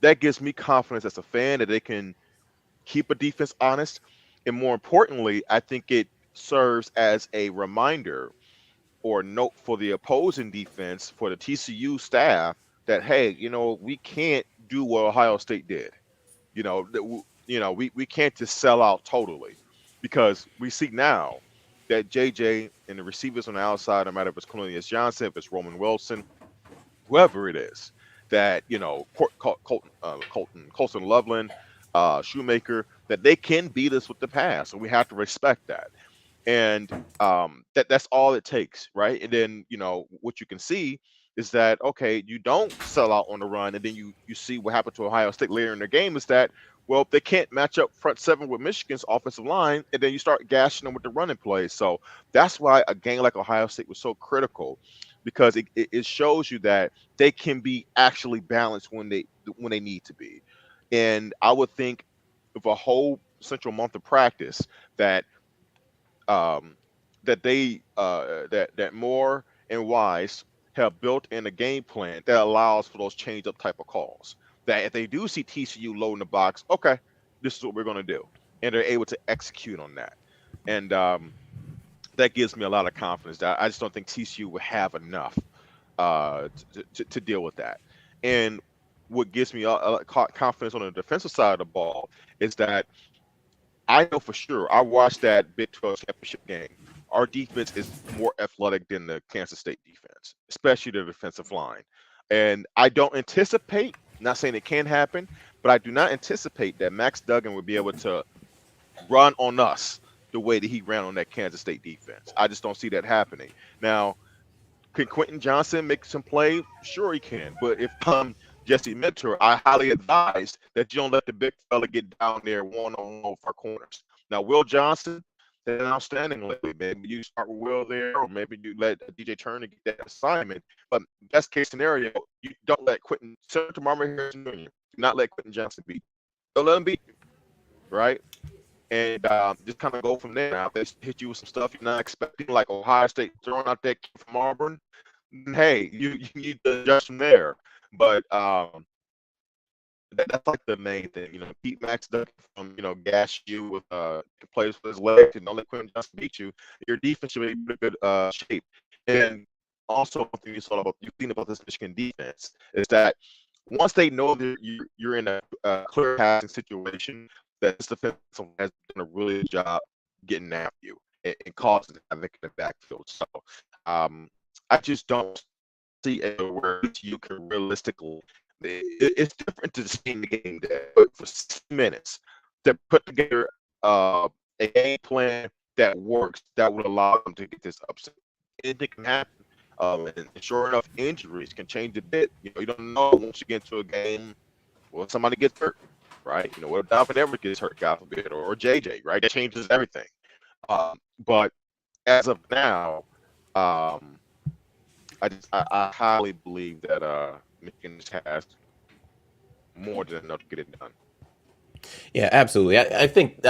that gives me confidence as a fan that they can keep a defense honest. And more importantly, I think it serves as a reminder or note for the opposing defense, for the TCU staff, that, hey, we can't do what Ohio State did. We can't just sell out totally, because we see now that JJ and the receivers on the outside, no matter if it's Cornelius Johnson, if it's Roman Wilson, whoever it is, that Colton Loveland, Shoemaker, that they can beat us with the pass, and we have to respect that. And that's all it takes, right? And then what you can see is that, okay, you don't sell out on the run, and then you see what happened to Ohio State later in the game is that, well, they can't match up front seven with Michigan's offensive line, and then you start gashing them with the running plays. So that's why a game like Ohio State was so critical, because it shows you that they can be actually balanced when they need to be. And I would think of a whole central month of practice that that Moore and Wise have built in a game plan that allows for those change up type of calls. That if they do see TCU low in the box, okay, this is what we're going to do, and they're able to execute on that. And that gives me a lot of confidence. That I just don't think TCU will have enough to deal with that. And what gives me confidence on the defensive side of the ball is that I know for sure, I watched that Big 12 championship game. Our defense is more athletic than the Kansas State defense, especially the defensive line. And I don't anticipate, not saying it can happen, but I do not anticipate that Max Duggan would be able to run on us the way that he ran on that Kansas State defense. I just don't see that happening. Now, can Quentin Johnson make some play? Sure he can. But if I'm Jesse Mentor, I highly advise that you don't let the big fella get down there one-on-one with our corners. Now, Will Johnson, been outstanding lately. Maybe you start with Will there, or maybe you let DJ Turner get that assignment. But best case scenario, you don't let Quentin, similar to Marvin Harrison Jr., do not let Quentin Johnson beat you. Don't let him beat you, right? And just kind of go from there. Now, if they hit you with some stuff you're not expecting, like Ohio State throwing out that kid from Auburn, hey, you need to adjust from there. But that's like the main thing, keep Max Duggan from, gash you with plays with his legs and don't let Quentin Johnson beat you. Your defense should be in good shape. And also, one thing you've seen about this Michigan defense is that once they know that you're in a clear passing situation, that this defense has done a really good job getting after you and causing havoc in the backfield. So I just don't see where you can realistically. It's different to see the game day, but for 6 minutes to put together a game plan that works, that would allow them to get this upset. Anything can happen. And sure enough, injuries can change a bit. You don't know once you get into a game, well, somebody gets hurt, right? What if Donovan Edwards gets hurt, God forbid, or JJ, right? That changes everything. But as of now, I highly believe that Michigan has more than enough to get it done. Yeah, absolutely. I think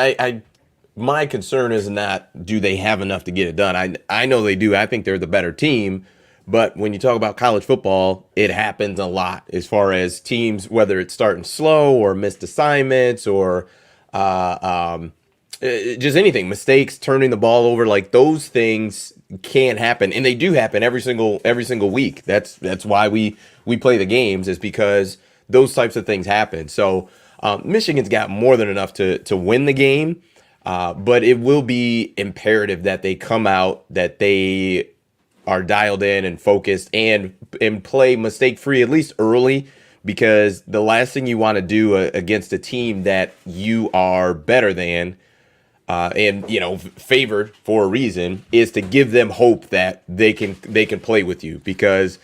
my concern is not do they have enough to get it done. I know they do. I think they're the better team. But when you talk about college football, it happens a lot as far as teams, whether it's starting slow or missed assignments or just anything, mistakes, turning the ball over, like those things can happen, and they do happen every single week. That's why we play the games, is because those types of things happen. So Michigan's got more than enough to win the game, but it will be imperative that they come out, that they are dialed in and focused and play mistake free at least early, because the last thing you want to do against a team that you are better than and favored for a reason is to give them hope that they can play with you, because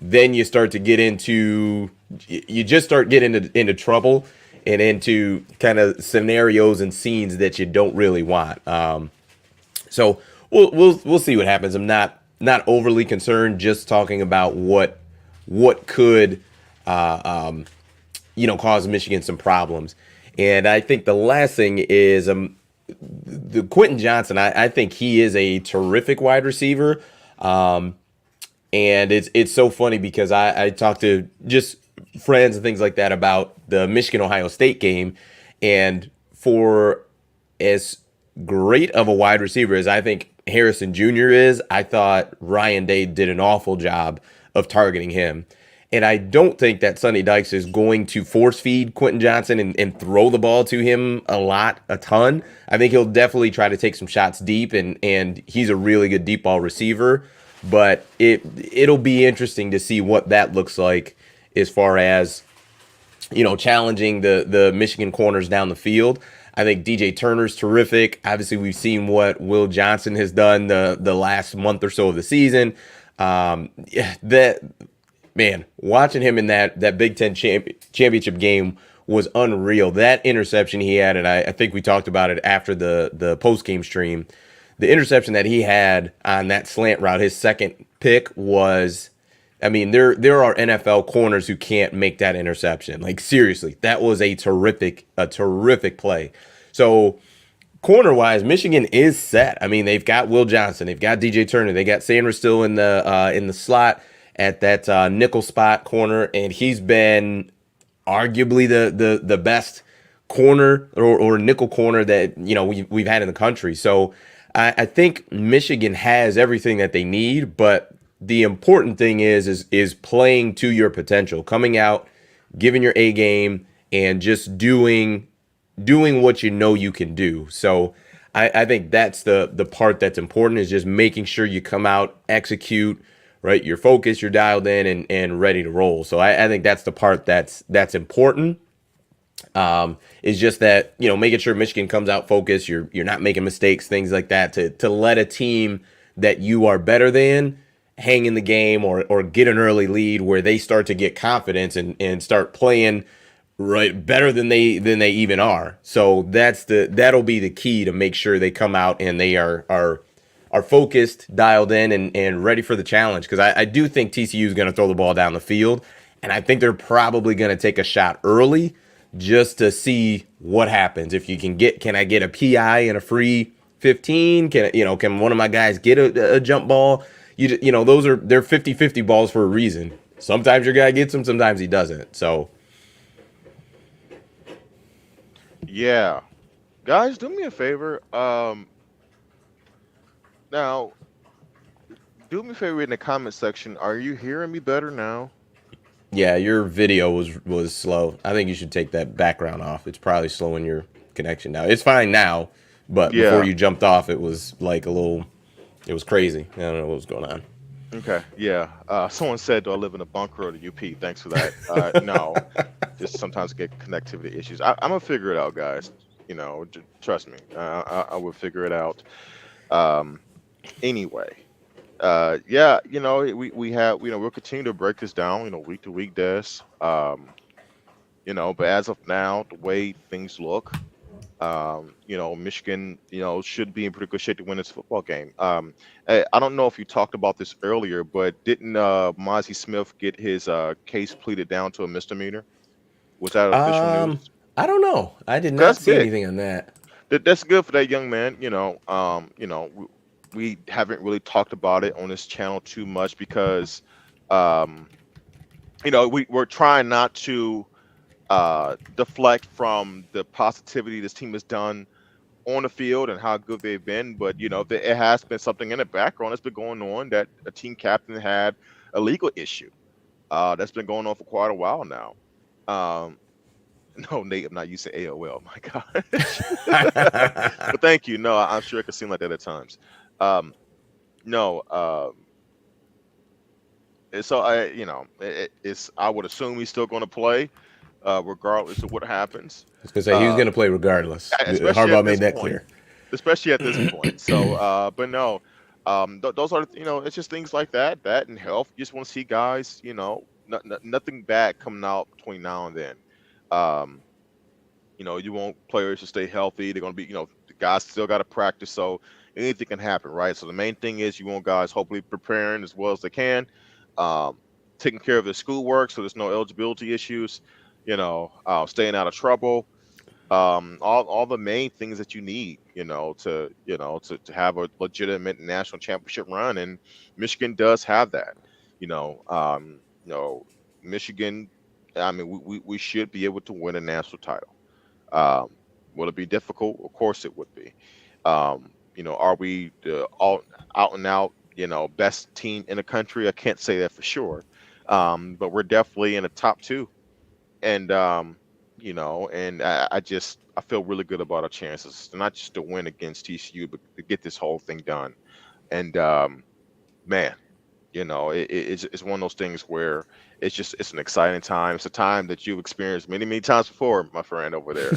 then you start to get into into trouble and into kind of scenarios and scenes that you don't really want. So we'll see what happens. I'm not overly concerned, just talking about what could cause Michigan some problems. And I think the last thing is the Quentin Johnson. I think he is a terrific wide receiver. And it's so funny because I talked to just friends and things like that about the Michigan-Ohio State game. And for as great of a wide receiver as I think Harrison Jr. is, I thought Ryan Day did an awful job of targeting him. And I don't think that Sonny Dykes is going to force feed Quentin Johnson and throw the ball to him a ton. I think he'll definitely try to take some shots deep, and he's a really good deep ball receiver. But it'll be interesting to see what that looks like as far as, challenging the Michigan corners down the field. I think DJ Turner's terrific. Obviously, we've seen what Will Johnson has done the last month or so of the season. Man, watching him in that Big Ten championship game was unreal. That interception he had, and I think we talked about it after the post-game stream, the interception that he had on that slant route, his second pick was, I mean, there are NFL corners who can't make that interception. Like, seriously, that was a terrific play. So corner-wise, Michigan is set. I mean, they've got Will Johnson, they've got DJ Turner, they got Sanders still in the slot at that nickel spot corner, and he's been arguably the best corner or nickel corner that we've had in the country. So I think Michigan has everything that they need, but the important thing is playing to your potential, coming out, giving your A game, and just doing what you can do. So I think that's the part that's important, is just making sure you come out, execute, right? You're focused, you're dialed in and ready to roll. So I think that's the part that's important. Is just that, making sure Michigan comes out focused, you're not making mistakes, things like that, to let a team that you are better than hang in the game or get an early lead where they start to get confidence and start playing Right, better than they even are. So that'll be the key to make sure they come out and they are focused, dialed in, and ready for the challenge. Because I do think TCU is going to throw the ball down the field, and I think they're probably going to take a shot early just to see what happens. If you can I get a PI and a free 15? Can one of my guys get a jump ball? They're 50-50 balls for a reason. Sometimes your guy gets them, sometimes he doesn't. So. Yeah, guys, do me a favor. Now, do me a favor in the comment section. Are you hearing me better now? Yeah, your video was slow. I think you should take that background off. It's probably slowing your connection now. It's fine now, but before Yeah. you jumped off, it was like it was crazy. I don't know what was going on. Okay. Yeah. Someone said, "Do I live in a bunker or the UP?" Thanks for that. No, just sometimes get connectivity issues. I'm gonna figure it out, guys. Trust me. I will figure it out. Um, anyway. Yeah, we have, we'll continue to break this down, week to week, Des. But as of now, the way things look, Michigan, should be in pretty good shape to win this football game. I don't know if you talked about this earlier, but didn't Mozzie Smith get his case pleaded down to a misdemeanor? Was that official news? I don't know. I did not That's see big. anything on that. That's good for that young man. We haven't really talked about it on this channel too much because, um, we're trying not to deflect from the positivity this team has done on the field and how good they've been. But, it has been something in the background that's been going on, that a team captain had a legal issue that's been going on for quite a while now. No, Nate, I'm not using AOL. My gosh. But thank you. No, I'm sure it could seem like that at times. No. So I would assume he's still going to play, regardless of what happens. I was gonna say he was gonna play regardless. Especially Harbaugh at made this that point. clear. Especially at this point. So, but no, those are, it's just things like that and health. You just want to see guys, nothing bad coming out between now and then. You want players to stay healthy. They're going to be, the guys still got to practice. So anything can happen, right? So the main thing is you want guys hopefully preparing as well as they can, taking care of their schoolwork so there's no eligibility issues, staying out of trouble. All the main things that you need, to have a legitimate national championship run, and Michigan does have that. Michigan. I mean, we should be able to win a national title. Will it be difficult? Of course it would be. Are we the out and out, best team in the country? I can't say that for sure. But we're definitely in the top two. And I feel really good about our chances, not just to win against TCU, but to get this whole thing done. And man, it's one of those things where it's an exciting time. It's a time that you've experienced many, many times before, my friend over there.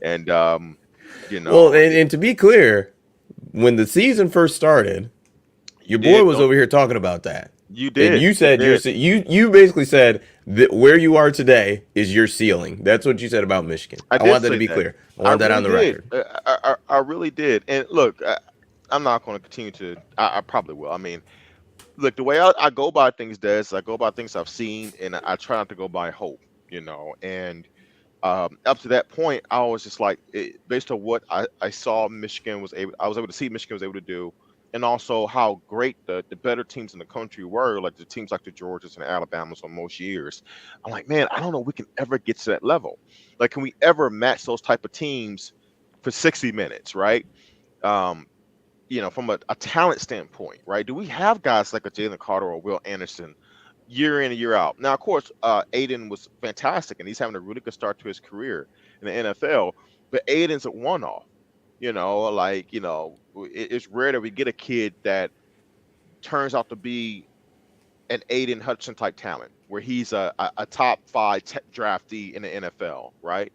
And Well, and to be clear, when the season first started, your boy was over here talking about that. You did. And you said you basically said that where you are today is your ceiling. That's what you said about Michigan. I want that to be clear. I want that on the record. I really did. And look, I'm not going to continue to. I probably will. I mean, look, the way I go about things, Des, I go about things I've seen, and I try not to go by hope. And up to that point, I was just like, based on what I saw, I was able to see Michigan was able to do, and also how great the better teams in the country were, like the teams like the Georgias and Alabamas on most years. I'm like, man, I don't know if we can ever get to that level. Like, can we ever match those type of teams for 60 minutes, right? From a talent standpoint, right? Do we have guys like a Jalen Carter or Will Anderson year in and year out? Now, of course, Aiden was fantastic, and he's having a really good start to his career in the NFL. But Aiden's a one-off. It's rare that we get a kid that turns out to be an Aiden Hudson type talent, where he's a top 5 draftee in the NFL, right?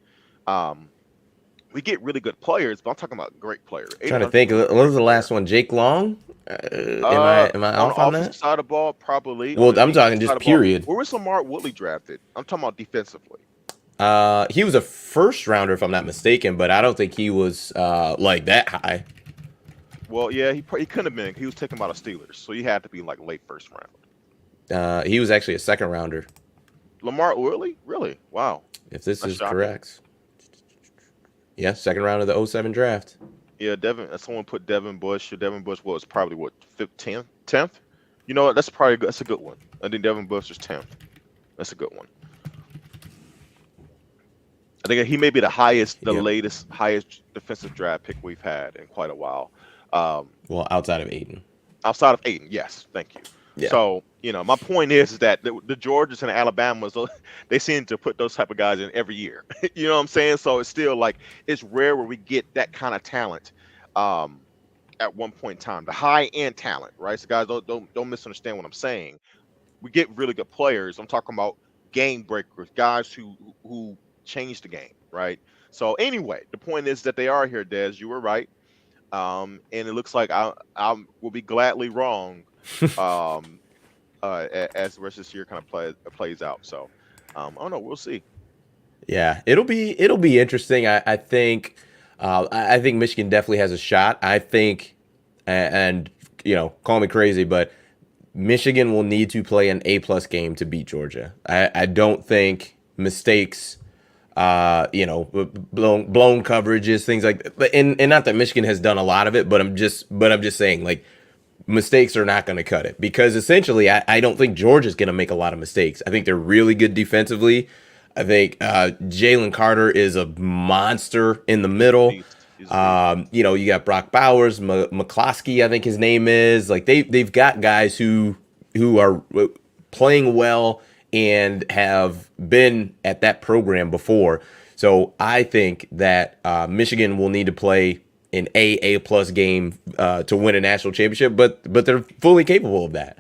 We get really good players, but I'm talking about great players. Trying to think, what was the last one? Jake Long? Am I off on that? Side of the ball, probably. Well, I'm talking just period. Where was Lamar Woodley drafted? I'm talking about defensively. He was a first rounder, if I'm not mistaken, but I don't think he was like that high. Well, yeah, he couldn't have been. He was taken by the Steelers, so he had to be like late first round. He was actually a second rounder. Lamar, really? Wow. If this That's is shocking. correct. Yeah, second round of the 07 draft. Yeah, someone put Devin Bush. Devin Bush was probably what, 15th, 10th? You know what? That's a good one. I think Devin Bush is 10th. That's a good one. I think he may be the highest defensive draft pick we've had in quite a while. Well, outside of Aiden. Outside of Aiden, yes, thank you. Yeah. So, my point is that the Georgias and Alabamas, they seem to put those type of guys in every year. You know what I'm saying? So it's still like, it's rare where we get that kind of talent at one point in time, the high end talent, right? So guys, don't misunderstand what I'm saying. We get really good players. I'm talking about game breakers, guys who change the game, right? So anyway, the point is that they are here, Des. You were right. And it looks like I will be gladly wrong as the rest of this year kind of plays out. So I don't know. We'll see. Yeah, it'll be interesting. I think Michigan definitely has a shot. I think, and call me crazy, but Michigan will need to play an A+ game to beat Georgia. I don't think mistakes, blown coverages, things like that. But and not that Michigan has done a lot of it, but I'm just saying, like, mistakes are not going to cut it, because essentially I don't think Georgia's going to make a lot of mistakes. I think they're really good defensively. I think Jalen Carter is a monster in the middle. You got Brock Bowers, McCloskey, I think his name is. Like, they've got guys who are playing well and have been at that program before. So I think that Michigan will need to play an A+ game to win a national championship, but they're fully capable of that.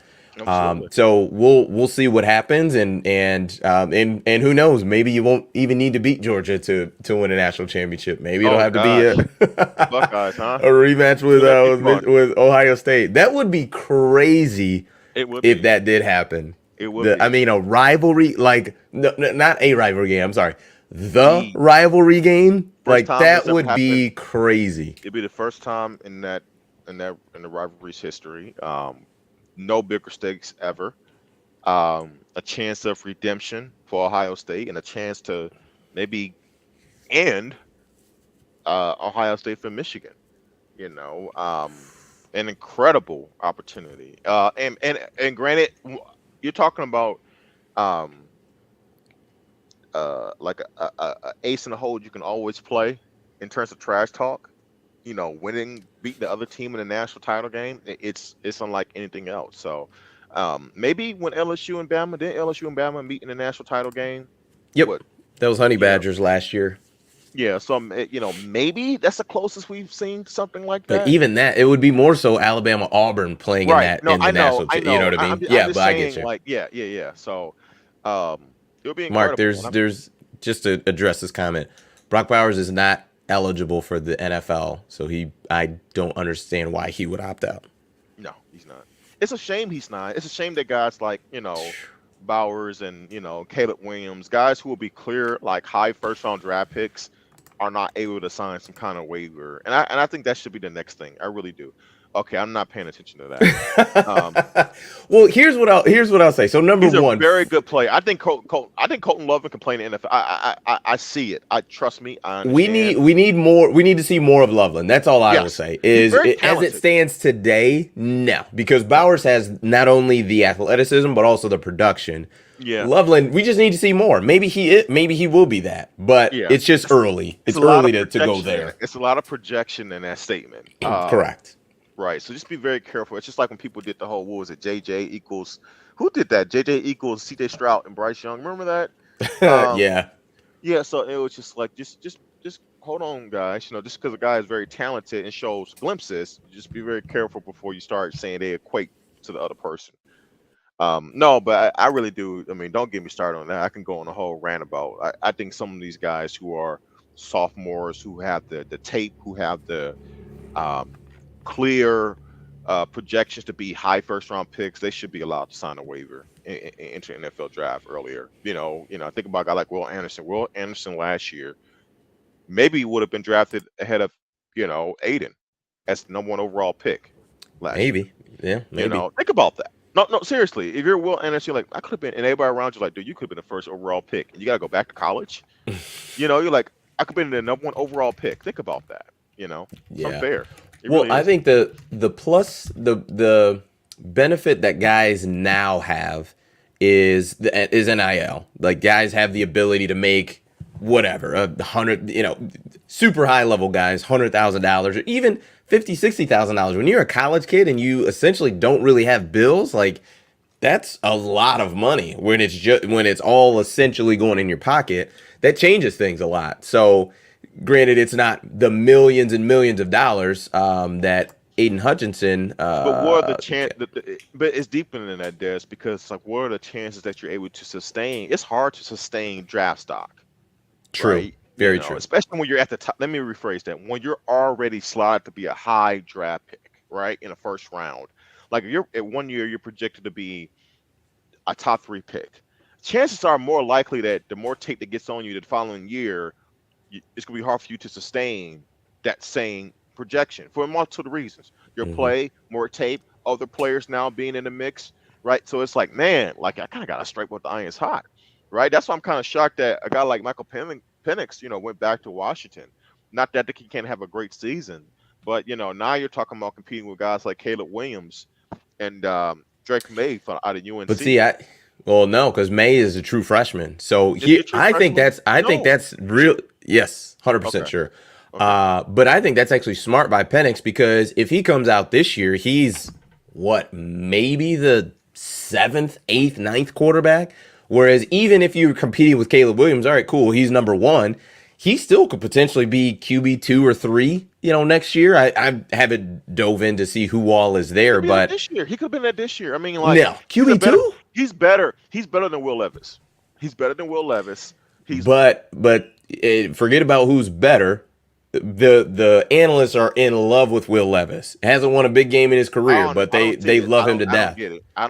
So we'll see what happens, and who knows? Maybe you won't even need to beat Georgia to win a national championship. Maybe it'll have to be Buckeyes, huh? a rematch with Ohio State. That would be crazy. It would if that did happen. It would. I mean, a rivalry, like not a rivalry game. I'm sorry, the rivalry game. Like, that would be crazy. It'd be the first time in the rivalry's history. No bigger stakes ever. A chance of redemption for Ohio State, and a chance to maybe end Ohio State for Michigan. An incredible opportunity. And granted, you're talking about like a ace in the hole you can always play in terms of trash talk. Beating the other team in the national title game, it's unlike anything else. So maybe when LSU and Bama meet in the national title game. Yep, that was Honey Badgers last year. Yeah, so maybe that's the closest we've seen something like that. But even that, it would be more so Alabama Auburn playing in the national. You know what I mean? But I get you. Like, yeah. So it'll be incredible. Mark, there's just to address this comment. Brock Bowers is not eligible for the NFL, so I don't understand why he would opt out. No, he's not. It's a shame he's not. It's a shame that guys like Bowers and Caleb Williams, guys who will be clear like high first round draft picks, are not able to sign some kind of waiver, and I think that should be the next thing. I really do. Okay, I'm not paying attention to that. Well, here's what I'll say. So number one, very good play. I think Colton Love can play in the NFL. I see it. Trust me. I understand. We need more. We need to see more of Loveland. That's all I will say. As it stands today, no, because Bowers has not only the athleticism but also the production. Yeah, Loveland, we just need to see more. Maybe he will be that, but it's just early. It's early to go there. It's a lot of projection in that statement. Correct. Right. So just be very careful. It's just like when people did the whole, what was it, JJ equals, who did that? JJ equals CJ Stroud and Bryce Young. Remember that? Yeah. Yeah. So it was just like, just hold on, guys. Just because a guy is very talented and shows glimpses, just be very careful before you start saying they equate to the other person. No, but I really do. I mean, don't get me started on that. I can go on a whole rant about. I think some of these guys who are sophomores, who have the tape, who have the clear projections to be high first round picks, they should be allowed to sign a waiver. enter NFL draft earlier. Think about a guy like Will Anderson. Will Anderson last year maybe would have been drafted ahead of Aiden as the #1 overall pick last year. Maybe. Yeah, maybe. Think about that. No, seriously. If you're Will Anderson, you're like, I could have been, and everybody around you like, dude, you could have been the first overall pick, and you gotta go back to college. You're like, I could have been the #1 overall pick. Think about that. It's unfair. Well, I think the plus the benefit that guys now have is NIL. Like, guys have the ability to make whatever, 100, super high level guys, $100,000 or even $50,000-$60,000. When you're a college kid and you essentially don't really have bills, like, that's a lot of money when it's all essentially going in your pocket. That changes things a lot. So granted, it's not the millions and millions of dollars that Aiden Hutchinson. But what are the chances? But it's deeper than that, Des, because like, what are the chances that you're able to sustain? It's hard to sustain draft stock. True. Right? Very true. Especially when you're at the top. Let me rephrase that. When you're already slotted to be a high draft pick, right, in the first round. Like, if you're at 1 year, you're projected to be a top 3 pick. Chances are more likely that the more tape that gets on you the following year, it's going to be hard for you to sustain that same projection for a multitude of reasons. Your play, more tape, other players now being in the mix, right? So it's like, man, like, I kind of got to strike while the iron's hot, right? That's why I'm kind of shocked that a guy like Michael Penix, went back to Washington. Not that he can't have a great season, but, now you're talking about competing with guys like Caleb Williams and Drake May out of UNC. But see, no, because May is a true freshman. So I think that's real. Yes, 100% sure. Okay. But I think that's actually smart by Penix, because if he comes out this year, he's maybe the 7th, 8th, 9th quarterback. Whereas even if you're competing with Caleb Williams, all right, cool, he's #1. He still could potentially be QB 2 or 3, next year. I haven't dove in to see who all is there, but this year he could have been that this year. I mean, like, no, QB 2. He's better. He's better than Will Levis. But forget about who's better. The analysts are in love with Will Levis. Hasn't won a big game in his career, but they love him to death. I don't get it. I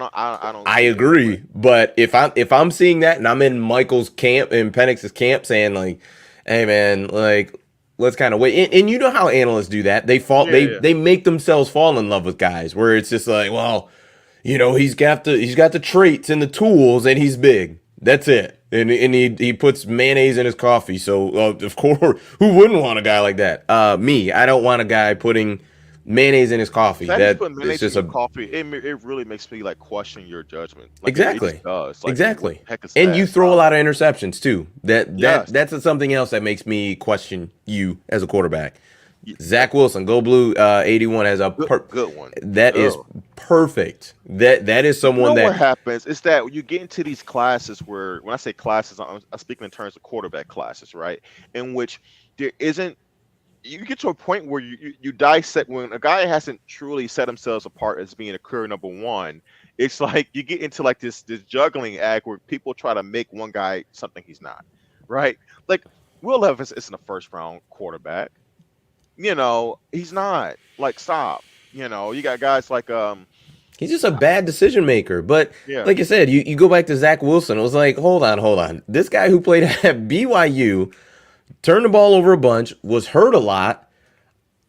don't. I agree, but if I'm seeing that and I'm in Michael's camp and Penix's camp saying like, hey man, like, let's kind of wait. And you know how analysts do that. They make themselves fall in love with guys where it's just like, well, he's got the traits and the tools and he's big. That's it. And he puts mayonnaise in his coffee. So of course, who wouldn't want a guy like that? I don't want a guy putting mayonnaise in his coffee. It's just coffee. It really makes me like question your judgment. Like, exactly. It does. Like, exactly. Heck is and that? You throw a lot of interceptions too. That's something else that makes me question you as a quarterback. Zach Wilson, Go Blue 81 has a good one. That is perfect. That is someone that. What happens is that you get into these classes where, when I say classes, I'm speaking in terms of quarterback classes, right? In which there isn't. You get to a point where you dissect when a guy hasn't truly set himself apart as being a career #1. It's like you get into like this juggling act where people try to make one guy something he's not, right? Like Will Levis isn't a first round quarterback. He's not. Like, stop. You got guys like he's just a bad decision maker. But like I said, you go back to Zach Wilson. It was like, hold on. This guy who played at BYU turned the ball over a bunch, was hurt a lot,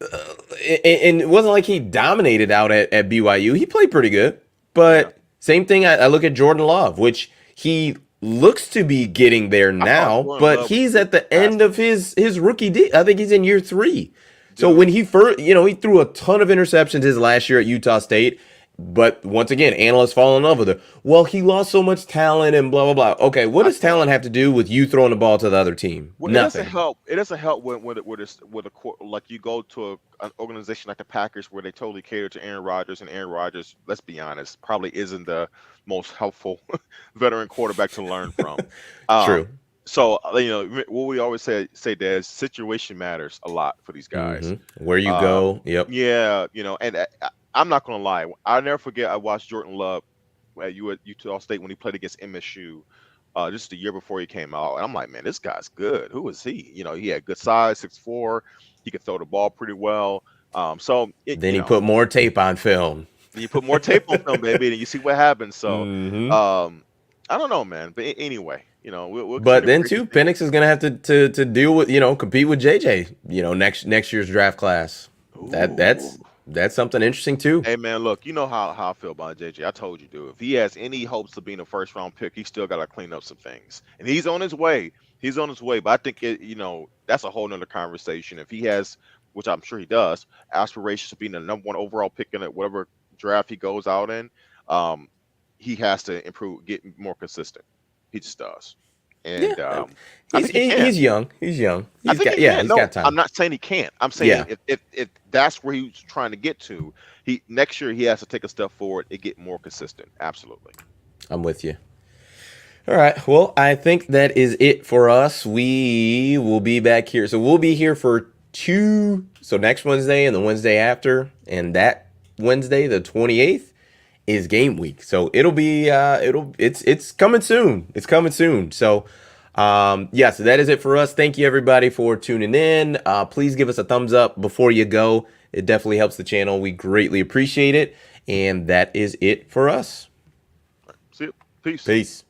and it wasn't like he dominated out at BYU. He played pretty good. But same thing, I look at Jordan Love, which he looks to be getting there now, but he's at the end of his rookie deal. I think he's in year 3. So when he first, he threw a ton of interceptions his last year at Utah State. But once again, analysts fall in love with it. Well, he lost so much talent and blah, blah, blah. Okay, what does talent have to do with you throwing the ball to the other team? Well, Nothing. It doesn't help when like you go to an organization like the Packers where they totally cater to Aaron Rodgers, and Aaron Rodgers, let's be honest, probably isn't the most helpful veteran quarterback to learn from. True. So, what we always say that situation matters a lot for these guys. Mm-hmm. Where you go. Yep. Yeah. And I'm not going to lie. I'll never forget I watched Jordan Love at Utah State when he played against MSU just the year before he came out. And I'm like, man, this guy's good. Who is he? He had good size, 6'4". He could throw the ball pretty well. Then he put more tape on film. Then you put more tape on film, baby, and you see what happens. So, Mhm. I don't know, man. But anyway, we'll But continue then to too, preview. Penix is gonna have to deal with compete with JJ. Next year's draft class. That's Ooh. that's something interesting too. Hey man, look, you know how I feel about JJ. I told you, dude. If he has any hopes of being a first round pick, he still got to clean up some things, and he's on his way. He's on his way. But I think that's a whole nother conversation. If he has, which I'm sure he does, aspirations of being the number one overall pick in whatever draft he goes out in, he has to improve, get more consistent. He just does, Yeah, and I think he can. he's young. He's young. I He's think got he can. he's No, got time. I'm not saying he can't. I'm Yeah, saying if that's where he's trying to get to, next year he has to take a step forward and get more consistent. Absolutely. I'm with you. All right. Well, I think that is it for us. We will be back here. So we'll be here for next Wednesday and the Wednesday after, and that Wednesday, the 28th, is game week. So it'll be it's coming soon. It's coming soon. So yeah, so that is it for us. Thank you everybody for tuning in. Please give us a thumbs up before you go. It definitely helps the channel. We greatly appreciate it. And that is it for us. See you. Peace. Peace.